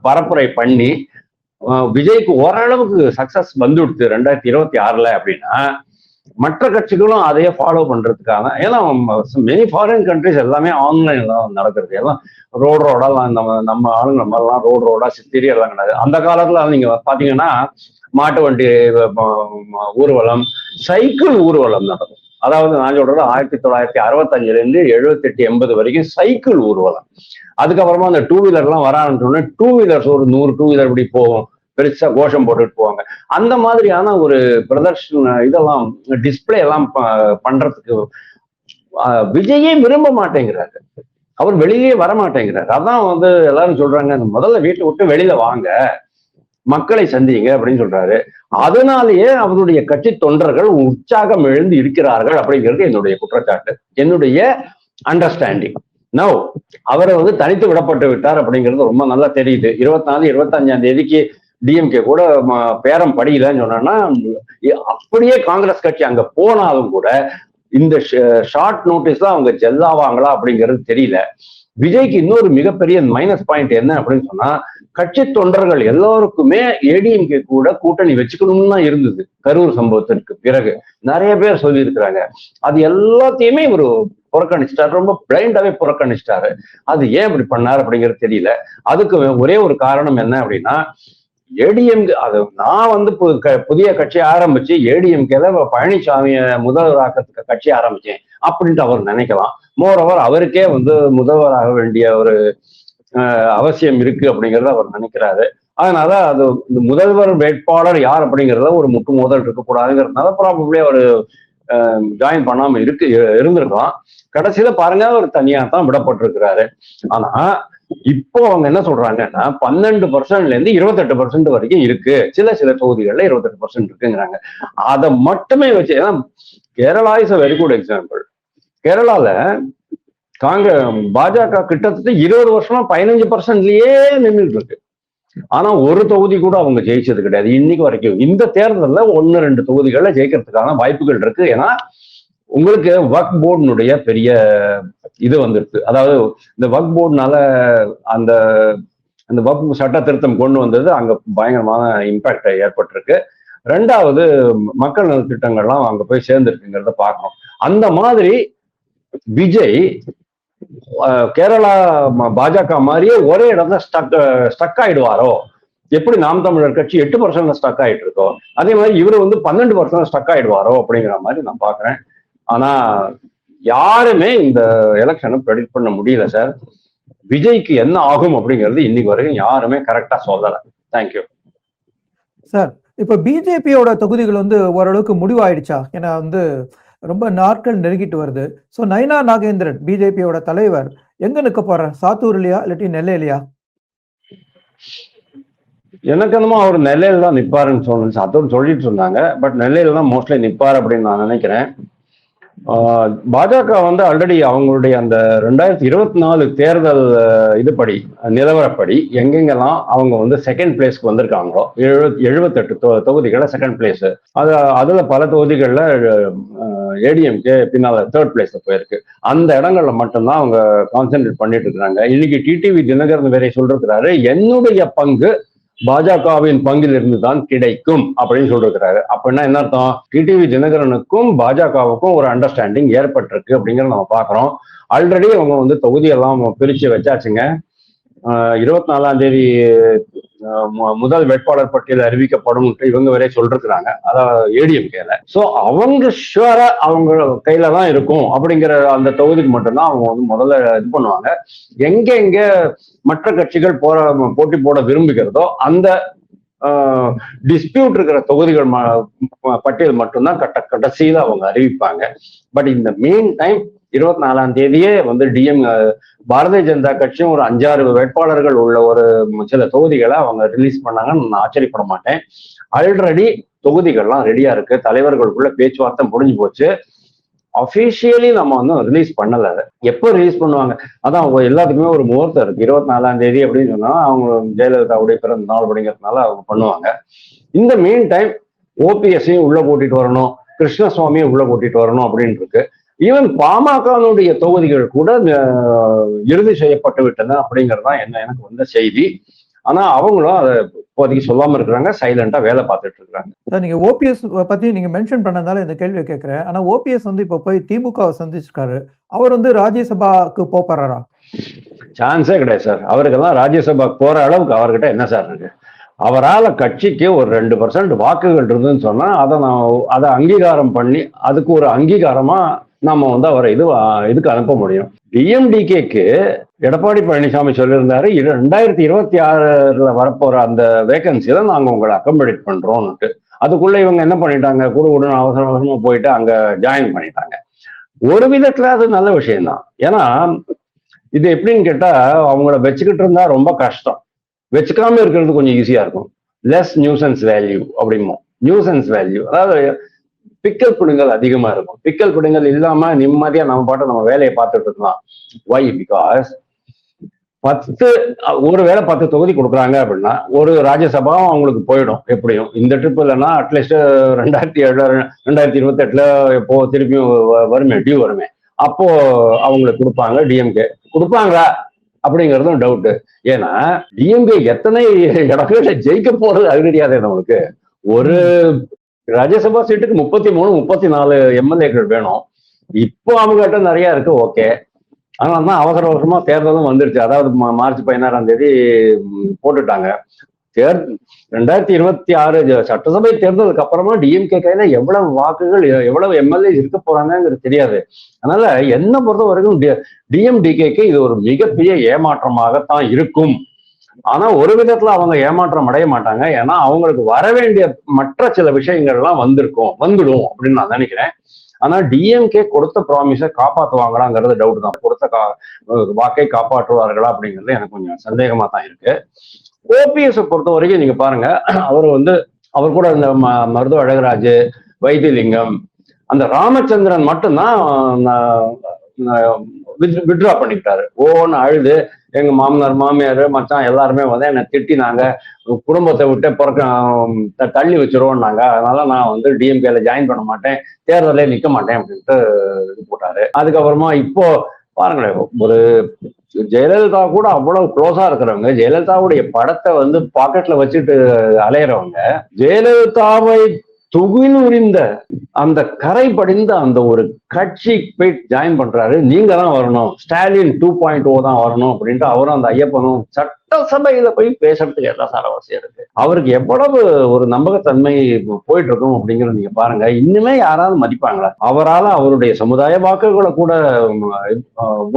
பரப்புரை பண்ணி விஜய்க்கு ஓரளவுக்கு சக்சஸ் வந்துடுது 2026 அப்படின்னா, மற்ற கட்சிகளும் அதையே ஃபாலோ பண்றதுக்காக, ஏன்னா மெனி ஃபாரின் கண்ட்ரிஸ் எல்லாமே ஆன்லைன்ல நடக்கிறது. எல்லாம் ரோடா நம்ம ஆளுங்க நம்ம எல்லாம் ரோடா சித்திரி எல்லாம் கிடையாது. அந்த காலத்துல நீங்க பாத்தீங்கன்னா மாட்டு வண்டி ஊர்வலம், சைக்கிள் ஊர்வலம் நடக்கும். அதாவது நான் சொல்றது 1965 78-80 வரைக்கும் சைக்கிள் ஊர்வலம். அதுக்கப்புறமா அந்த டூ வீலர் எல்லாம் வர ஆரம்பிச்சோடனே டூ வீலர்ஸ் ஒரு 100 டூ வீலர் இப்படி போவோம், பெருசா கோஷம் போட்டுட்டு போவாங்க. அந்த மாதிரியான ஒரு பிரதர்ஷன இதெல்லாம் டிஸ்பிளே எல்லாம் பண்றதுக்கு விஜயே விரும்ப மாட்டேங்கிறாரு. அவர் வெளியே வர மாட்டேங்கிறாரு. அதான் வந்து எல்லாரும் சொல்றாங்க, முதல்ல வீட்டை விட்டு வெளியில வாங்க, மக்களை சந்திங்க அப்படின்னு சொல்றாரு. அதனாலேயே அவருடைய கட்சி தொண்டர்கள் உற்சாகம் எழுந்து இருக்கிறார்கள் அப்படிங்கிறது என்னுடைய குற்றச்சாட்டு, என்னுடைய அண்டர்ஸ்டாண்டிங். நோ, அவரை வந்து தனித்து விடப்பட்டு விட்டார் அப்படிங்கிறது ரொம்ப நல்லா தெரியுது. 24-25 டிஎம்கே கூட பேரம் படிக்கலன்னு சொன்னா, அப்படியே காங்கிரஸ் கட்சி அங்க போனாலும் கூட இந்த ஷார்ட் நோட்டீஸ்ல அவங்க ஜெல்லாவாங்களா அப்படிங்கிறது தெரியல. விஜய்க்கு இன்னொரு மிகப்பெரிய மைனஸ் பாயிண்ட் என்ன அப்படின்னு சொன்னா, கட்சி தொண்டர்கள் எல்லாருக்குமே ஏடிஎம்கே கூட கூட்டணி வச்சுக்கணும்னு தான் இருந்தது. கரூர் சம்பவத்திற்கு பிறகு நிறைய பேர் சொல்லி இருக்கிறாங்க. அது எல்லாத்தையுமே இவர் புறக்கணிச்சிட்டாரு, ரொம்ப பிளைண்டாவே புறக்கணிச்சிட்டாரு. அது ஏன் இப்படி பண்ணாரு அப்படிங்கிறது தெரியல. அதுக்கு ஒரே ஒரு காரணம் என்ன அப்படின்னா, ஏடிஎம்கே அது நான் வந்து புதிய கட்சி ஆரம்பிச்சு ஏடிஎம்கே பழனிசாமிய முதல்வராக்கிறதுக்கு கட்சி ஆரம்பிச்சேன் அப்படின்ட்டு அவர் நினைக்கலாம். மோரோவர் அவருக்கே வந்து முதல்வராக வேண்டிய ஒரு அவசியம் இருக்கு அப்படிங்கறத அவர் நினைக்கிறாரு. அதனால அது இந்த முதல்வர் வேட்பாளர் யார் அப்படிங்கறத ஒரு முட்டு மோதல் இருக்கக்கூடாதுங்கிறதுனால ப்ராபப்ளி அவர் ஜாயின் பண்ணாம இருந்திருக்கலாம். கடைசியில பாருங்க அவர் தனியா தான் விடப்பட்டிருக்கிறாரு. ஆனா இப்போ அவங்க என்ன சொல்றாங்கன்னா 12% இருந்து 28% வரைக்கும் இருக்கு, சில தொகுதிகள்ல 28% இருக்குங்கிறாங்க. அதை மட்டுமே வச்சு, ஏன்னா Kerala is a very good example. கேரளால பாஜக கிட்டத்தட்ட 20 வருஷமா 15%லயே நின்றுட்டு இருக்கு. ஆனா ஒரு தொகுதி கூட அவங்க ஜெயிச்சது கிடையாது இன்னைக்கு வரைக்கும். இந்த தேர்தலில் 1-2 தொகுதிகள்ல ஜெயிக்கிறதுக்கான வாய்ப்புகள் இருக்கு. ஏன்னா உங்களுக்கு வக்ஃப் போர்டுனுடைய பெரிய இது வந்துருக்கு. அதாவது இந்த வக்ஃப் போர்டுனால அந்த அந்த வக்ஃப் சட்ட திருத்தம் கொண்டு வந்தது அங்க பயங்கரமான இம்பாக்ட் ஏற்பட்டிருக்கு. 2வது மக்கள் நல திட்டங்கள்லாம் அங்க போய் சேர்ந்துருக்குங்கிறத பார்க்கணும். அந்த மாதிரி விஜய் கேரளா பாஜக மாதிரியே ஒரே இடத்துல ஸ்டக் ஆயிடுவாரோ, எப்படி நாம் தமிழர் கட்சி 8% ஸ்டக் ஆயிட்டு இருக்கோ, அதே மாதிரி இவரு வந்து 12% ஸ்டக் ஆயிடுவாரோ அப்படிங்கிற மாதிரி நான் பாக்குறேன். ஆனா யாருமே இந்த எலெக்ஷனை ப்ரெடிக்ட் பண்ண முடியல சார். விஜய்க்கு என்ன ஆகும் அப்படிங்கிறது இன்னைக்கு வரைக்கும் யாருமே கரெக்டா சொல்லல. Thank you sir. இப்ப பிஜேபியோட தொகுதிகள் வந்து ஓரளவுக்கு முடிவாயிடுச்சா? ஏன்னா வந்து ரொம்ப நாட்கள் நெருங்கிட்டு வருது. ஸோ நயினா நாகேந்திரன் பிஜேபியோட தலைவர் எங்க நிக்க போறார்? சாத்தூர்லயா இல்லாட்டி நெல்லையிலயா? எனக்கு என்னமோ அவர் நெல்லையில தான் நிப்பாருன்னு சொன்னு சாத்தூர் சொல்லிட்டு இருந்தாங்க. பட் நெல்லையில தான் மோஸ்ட்லி நிப்பார் அப்படின்னு நான் நினைக்கிறேன். பாஜக வந்து ஆல்ரெடி அவங்களுடைய அந்த 2024 தேர்தல் இதுபடி நிலவரப்படி எங்கெங்கெல்லாம் அவங்க வந்து செகண்ட் பிளேஸ்க்கு வந்திருக்காங்களோ 78 தொகுதிகளில் செகண்ட் பிளேஸ், அதுல பல தொகுதிகளில் ஏடிஎம்கே பின்னால தேர்ட் பிளேஸ்ல போயிருக்கு. அந்த இடங்கள்ல மட்டும்தான் அவங்க கான்சென்ட்ரேட் பண்ணிட்டு இருக்கிறாங்க. இன்னைக்கு டிடிவி தினகரன் வேற சொல்லிருக்கிறாரு, என்னுடைய பங்கு பாஜகவின் பங்கில் இருந்து தான் கிடைக்கும் அப்படின்னு சொல்லிருக்கிறாரு. அப்படின்னா என்ன அர்த்தம்? டிடிவி தினகரனுக்கும் பாஜகவுக்கும் ஒரு அண்டர்ஸ்டாண்டிங் ஏற்பட்டிருக்கு அப்படிங்கிறத நம்ம பாக்குறோம். ஆல்ரெடி அவங்க வந்து தொகுதியெல்லாம் பிரிச்சு வச்சாச்சுங்க. 24ஆம் தேதி முதல் வேட்பாளர் பட்டியல் அறிவிக்கப்படும் இவங்க வரை சொல்லிருக்கிறாங்க, அதாவது ஏடிஎம்கேல. சோ அவங்க ஷுவரா அவங்க கையில தான் இருக்கும் அப்படிங்கிற அந்த தொகுதிக்கு மட்டும்தான் அவங்க வந்து முதல்ல இது பண்ணுவாங்க. எங்க மற்ற கட்சிகள் போட்டி போட விரும்புகிறதோ அந்த டிஸ்பியூட் இருக்கிற தொகுதிகள் பட்டியல் மட்டும்தான் கடைசியில அவங்க அறிவிப்பாங்க. பட் இந்த மெயின் டைம் 24ஆம் தேதியே வந்து பாரதிய ஜனதா கட்சியும் ஒரு 5-6 வேட்பாளர்கள் உள்ள ஒரு சில தொகுதிகளை அவங்க ரிலீஸ் பண்ணாங்கன்னு நான் ஆச்சரியப்பட மாட்டேன். ஆல்ரெடி தொகுதிகள்லாம் ரெடியா இருக்கு, தலைவர்களுக்குள்ள பேச்சுவார்த்தை முடிஞ்சு போச்சு. அபிஷியலி நம்ம வந்து ரிலீஸ் பண்ணல. அதை எப்போ ரிலீஸ் பண்ணுவாங்க? அதான் எல்லாத்துக்குமே ஒரு முகூர்த்தம் இருக்கு. 24ஆம் தேதி அப்படின்னு சொன்னா அவங்க ஜெயலலிதாவுடைய பிறந்த நாள் அப்படிங்கிறதுனால அவங்க பண்ணுவாங்க. இந்த மெயின் டைம் ஓபிஎஸ்ஸையும் உள்ள கூட்டிட்டு வரணும், கிருஷ்ணசுவாமியும் உள்ள கூட்டிட்டு வரணும் அப்படின்னு இருக்கு. ஈவன் பாமகனுடைய தொகுதிகள் கூட இறுதி செய்யப்பட்டு விட்டன அப்படிங்கிறது தான் எனக்கு வந்த செய்தி. ஆனா அவங்களும் அதை இப்போதைக்கு சொல்லாம இருக்கிறாங்க, சைலண்டா வேலை பார்த்துட்டு இருக்காங்க. நீங்க ஓபிஎஸ் பத்தி நீங்க மென்ஷன் பண்ணதால இந்த கேள்வியை கேட்கிறேன். ஆனா ஓபிஎஸ் வந்து இப்ப போய் திமுகவை சந்திச்சிருக்காரு. அவர் வந்து ராஜ்யசபாக்கு போறாரா? சான்ஸே கிடையாது சார். அவருக்கெல்லாம் ராஜ்யசபா போற அளவுக்கு அவர்கிட்ட என்ன சார் இருக்கு? அவரால் கட்சிக்கு ஒரு 2% வாக்குகள் இருந்துன்னு சொன்னா அதை அங்கீகாரம் பண்ணி அதுக்கு ஒரு அங்கீகாரமா நம்ம வந்து அவரை இதுக்கு அனுப்ப முடியும். டிஎம்டிகேக்கு எடப்பாடி பழனிசாமி சொல்லியிருந்தாரு, 2026 வரப்போற அந்த வேகன்சியில நாங்க உங்களை அக்கமடேட் பண்றோம்னுட்டு. அதுக்குள்ள இவங்க என்ன பண்ணிட்டாங்க, கூட அவசர அவசரமா போயிட்டு அங்க ஜாயின் பண்ணிட்டாங்க. ஒரு விதத்துல அது நல்ல விஷயம்தான். ஏன்னா இது எப்படின்னு கேட்டா அவங்கள வச்சுக்கிட்டு இருந்தா ரொம்ப கஷ்டம், வச்சுக்காம இருக்கிறது கொஞ்சம் ஈஸியா இருக்கும். லெஸ் நியூசன்ஸ் வேல்யூ அப்படிமோ. நியூசன்ஸ் வேல்யூ அதாவது பிக்கல் பிடுங்கல் அதிகமா இருக்கும். பிக்கல் பிடுங்கல் இல்லாம நிம்மதியா நம்ம பாட்டு நம்ம வேலையை பார்த்துட்டு இருக்கலாம். வை? பிகாஸ் 10 தொகுதி கொடுக்குறாங்க அப்படின்னா ஒரு ராஜ்யசபாவும் அவங்களுக்கு போயிடும் எப்படியும். இந்த ட்ரிப் இல்லைன்னா அட்லீஸ்ட் 2028 எப்போ திருப்பியும் வருமே, டியூ வருமே, அப்போ அவங்களுக்கு கொடுப்பாங்க. டிஎம்கே கொடுப்பாங்களா அப்படிங்கிறதும் டவுட்டு. ஏன்னா டிஎம்கே எத்தனை இடங்கள்ல ஜெயிக்க போறது அது தெரியாது நம்மளுக்கு. ஒரு ராஜ்யசபா சீட்டுக்கு 33-34 எம்எல்ஏக்கள் வேணும். இப்போ அவங்க கிட்ட நிறைய இருக்கு, ஓகே. அதனால தான் அவசர அவசரமா தேர்தலும் வந்துருச்சு. அதாவது மார்ச் 16ஆம் தேதி போட்டுட்டாங்க. 2026 சட்டசபை தேர்தலுக்கு அப்புறமா டிஎம்கே கையில எவ்வளவு வாக்குகள், எவ்வளவு எம்எல்ஏ இருக்க போறாங்கிறது தெரியாது. அதனால என்ன பொறுத்த வரைக்கும் டிஎம்டிகேக்கு இது ஒரு மிகப்பெரிய ஏமாற்றமாகத்தான் இருக்கும். ஆனா ஒரு விதத்துல அவங்க ஏமாற்றம் அடைய மாட்டாங்க. ஏன்னா அவங்களுக்கு வர வேண்டிய மற்ற சில விஷயங்கள்லாம் வந்துடும் அப்படின்னு நான் நினைக்கிறேன். ஆனா டிஎம்கே கொடுத்த ப்ராமிஸை காப்பாற்றுவாங்களாங்கிறது டவுட் தான். கொடுத்த வாக்கை காப்பாற்றுவார்களா அப்படிங்கிறது எனக்கு கொஞ்சம் சந்தேகமா தான் இருக்கு. ஓபிஎஸ் பொறுத்த வரைக்கும் நீங்க பாருங்க, அவர் கூட இந்த மருதுவ அழகராஜ், வைத்திலிங்கம், அந்த ராமச்சந்திரன் மட்டும்தான் வித்ட்ரா பண்ணிக்கிட்டாரு. ஓன்னு அழுது எங்க மாமனார் மாமியார் மச்சான் எல்லாருமே என்னை திட்டினாங்க, குடும்பத்தை விட்டு தள்ளி வச்சிருவோம்னாங்க, அதனால நான் டிஎம்கேல ஜாயின் பண்ண மாட்டேன், தேர்தலே நிக்க மாட்டேன் அப்படின்ட்டு இது போட்டாரு. அதுக்கப்புறமா இப்போ பாருங்களேன், ஒரு ஜெயலலிதா கூட அவ்வளவு க்ளோஸா இருக்கிறவங்க, ஜெயலலிதாவுடைய படத்தை பாக்கெட்ல வச்சுட்டு அலையிறவங்க, ஜெயலலிதாவை துகில் உரிந்த அந்த கரை படிந்த அந்த ஒரு கட்சி போய் ஜாயின் பண்றாரு. நீங்க தான் வரணும், ஸ்டாலின் 2.0 தான் வரணும் அப்படின்ட்டு அவரும் அந்த ஐயப்பனும் சட்டசபையில போய் பேசுறதுக்கு எல்லாம் சாரவாசியா இருக்கு. அவருக்கு எவ்வளவு ஒரு நம்பகத்தன்மை போயிட்டு இருக்கும் அப்படிங்கிறது நீங்க பாருங்க. இன்னுமே யாராவது மதிப்பாங்களா? அவரால் அவருடைய சமுதாய வாக்குகளை கூட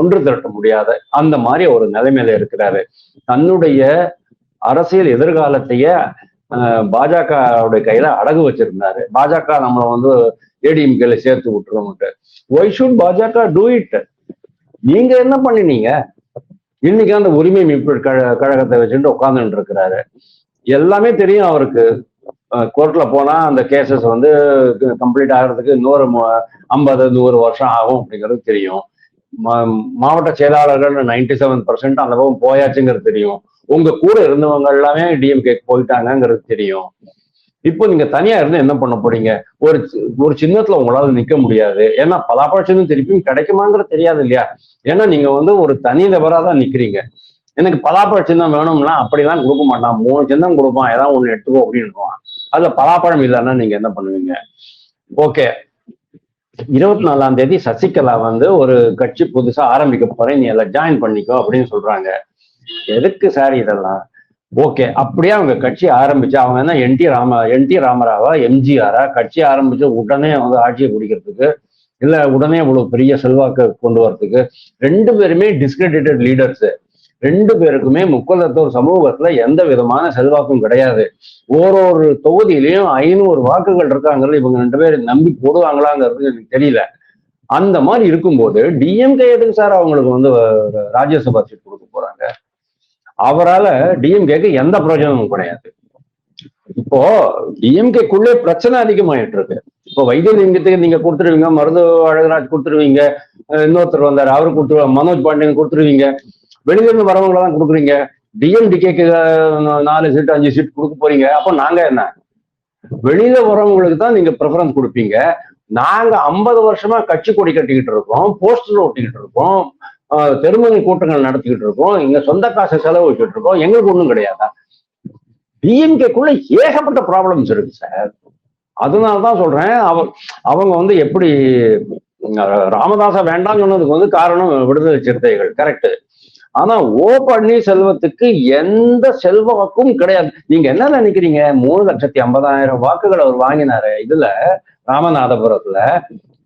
ஒன்று திரட்ட முடியாத அந்த மாதிரி ஒரு நிலைமையில இருக்கிறாரு. தன்னுடைய அரசியல் எதிர்காலத்தையே பாஜகவுடைய கையில அடகு வச்சிருந்தாரு. பாஜக நம்மளை ஏடிஎம்கேல சேர்த்து விட்டுருவோம்ட்டு. ஒய் ஷுட் பாஜக டூ இட்? நீங்க என்ன பண்ணினீங்க? இன்னைக்கு அந்த உரிமை மீட்பு கழகத்தை வச்சுட்டு உட்கார்ந்துட்டு இருக்கிறாரு. எல்லாமே தெரியும் அவருக்கு. கோர்ட்ல போனா அந்த கேசஸ் கம்ப்ளீட் ஆகிறதுக்கு இன்னொரு 50-100 வருஷம் ஆகும் அப்படிங்கிறது தெரியும். மாவட்ட செயலாளர்கள் 97% அந்த பக்கம் போயாச்சுங்கிறது தெரியும். உங்க கூட இருந்தவங்க எல்லாமே டிஎம்கே போயிட்டாங்கிறது தெரியும். இப்போ நீங்க தனியா இருந்து என்ன பண்ண போறீங்க? ஒரு சின்னத்துல உங்களால நிக்க முடியாது. ஏன்னா பலாப்பழ சின்னம் திருப்பியும் கிடைக்குமாங்கிறது தெரியாது இல்லையா? ஏன்னா நீங்க ஒரு தனி நபரா தான் நிக்கிறீங்க. எனக்கு பலாப்பழ சின்னம் வேணும்னா அப்படிலாம் கொடுக்க மாட்டான், 3 சின்னம் கொடுப்பான், ஏதாவது ஒண்ணு எடுத்துக்கோ அப்படின்னு. அதுல பலாப்பழம் இல்லைன்னா நீங்க என்ன பண்ணுவீங்க? ஓகே, 24ஆம் தேதி சசிகலா ஒரு கட்சி புதுசா ஆரம்பிக்க போறேன், நீ எல்லாம் ஜாயின் பண்ணிக்கோ அப்படின்னு சொல்றாங்க. எதுக்கு சார் இதெல்லாம்? ஓகே, அப்படியே அவங்க கட்சி ஆரம்பிச்சு அவங்க என்ன என்டி ராமராவா எம்ஜிஆரா? கட்சி ஆரம்பிச்சு உடனே ஆட்சியை பிடிக்கிறதுக்கு, இல்ல உடனே இவ்வளவு பெரிய செல்வாக்கு கொண்டு வரதுக்கு? 2 பேருமே டிஸ்கிரெடிட்டட் லீடர்ஸ். 2 பேருக்குமே முக்குளத்தூர் சமூகத்துல எந்த விதமான செல்வாக்கும் கிடையாது. ஒரு தொகுதியிலையும் 500 வாக்குகள் இருக்காங்கிறது இவங்க 2 பேரும் நம்பி போடுவாங்களாங்கிறது எனக்கு தெரியல. அந்த மாதிரி இருக்கும்போது டிஎம்கே எதுக்கு சார் அவங்களுக்கு ராஜ்யசபா சீட் கொடுக்க போறாங்க? அவரால் டிஎம்கேக்கு எந்த பிரயோஜனமும் கிடையாது. இப்போ டிஎம்கேக்குள்ளே பிரச்சனை அதிகமாயிட்டு இருக்கு. இப்போ வைத்தியலிங்கத்துக்கு நீங்க கொடுத்துருவீங்க, மருது அழகராஜ் கொடுத்துருவீங்க, இன்னொருத்தர் வந்தார் அவரு கொடுத்துருவாங்க, மனோஜ் பாண்டியன் கொடுத்துருவீங்க, வெளியிலிருந்து வரவங்களை தான் கொடுக்குறீங்க. டிஎம்டிகேக்கு 4 சீட் 5 சீட் கொடுக்க போறீங்க. அப்போ நாங்க என்ன? வெளியில வரவங்களுக்கு தான் நீங்க ப்ரிஃபரன்ஸ் கொடுப்பீங்க. நாங்க 50 வருஷமா கட்சி கொடி கட்டிக்கிட்டு இருக்கோம், போஸ்டர் ஒட்டிக்கிட்டு இருக்கோம், தெருமணி கூட்டங்கள் நடத்திக்கிட்டு இருக்கோம், இங்க சொந்த காசை செலவு வச்சுட்டு இருக்கோம், எங்களுக்கு ஒண்ணும் கிடையாதா? டிஎம்கேக்குள்ள ஏகப்பட்ட ப்ராப்ளம்ஸ் இருக்கு சார். அதனாலதான் சொல்றேன், அவங்க எப்படி ராமதாச வேண்டாம் சொன்னதுக்கு காரணம் விடுதலை சிறுத்தைகள், கரெக்ட். ஆனா பன்னீர்செல்வத்துக்கு எந்த செல்வாக்கும் கிடையாது. நீங்க என்ன நினைக்கிறீங்க? 3,50,000 வாக்குகள் அவர் வாங்கினாரு இதுல ராமநாதபுரத்துல,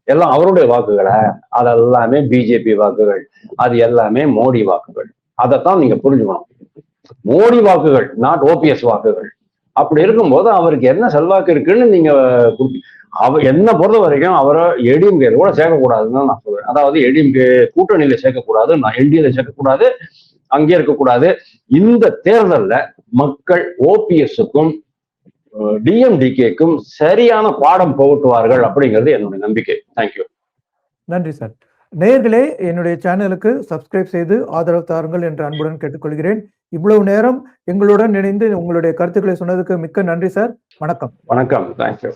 எல்லாம் அவருடைய வாக்குகளை? அதெல்லாமே பிஜேபி வாக்குகள், அது எல்லாமே மோடி வாக்குகள். அதைத்தான் நீங்க புரிஞ்சுக்கணும். மோடி வாக்குகள், நாட் ஓபிஎஸ் வாக்குகள். அப்படி இருக்கும்போது அவருக்கு என்ன செல்வாக்கு இருக்குன்னு நீங்க என்ன பொறுத்த வரைக்கும் அவரை ஏடிஎம்கே கூட சேர்க்கக்கூடாதுன்னு நான் சொல்றேன். அதாவது ஏடிஎம்கே கூட்டணியில சேர்க்கக்கூடாது, நான் என்டிஏல சேர்க்கக்கூடாது, அங்கே இருக்கக்கூடாது. இந்த தேர்தல்ல மக்கள் ஓபிஎஸ்க்கும் டிஎம்டிகேக்கும் சரியான பாடம் புகட்டுவார்கள் அப்படிங்கிறது என்னுடைய நம்பிக்கை. தேங்க்யூ. நன்றி சார். நேயர்களே, என்னுடைய சேனலுக்கு சப்ஸ்கிரைப் செய்து ஆதரவு தாருங்கள் என்று அன்புடன் கேட்டுக்கொள்கிறேன். இவ்வளவு நேரம் எங்களுடன் இணைந்து உங்களுடைய கருத்துக்களை சொன்னதுக்கு மிக்க நன்றி சார். வணக்கம். வணக்கம். தேங்க்யூ.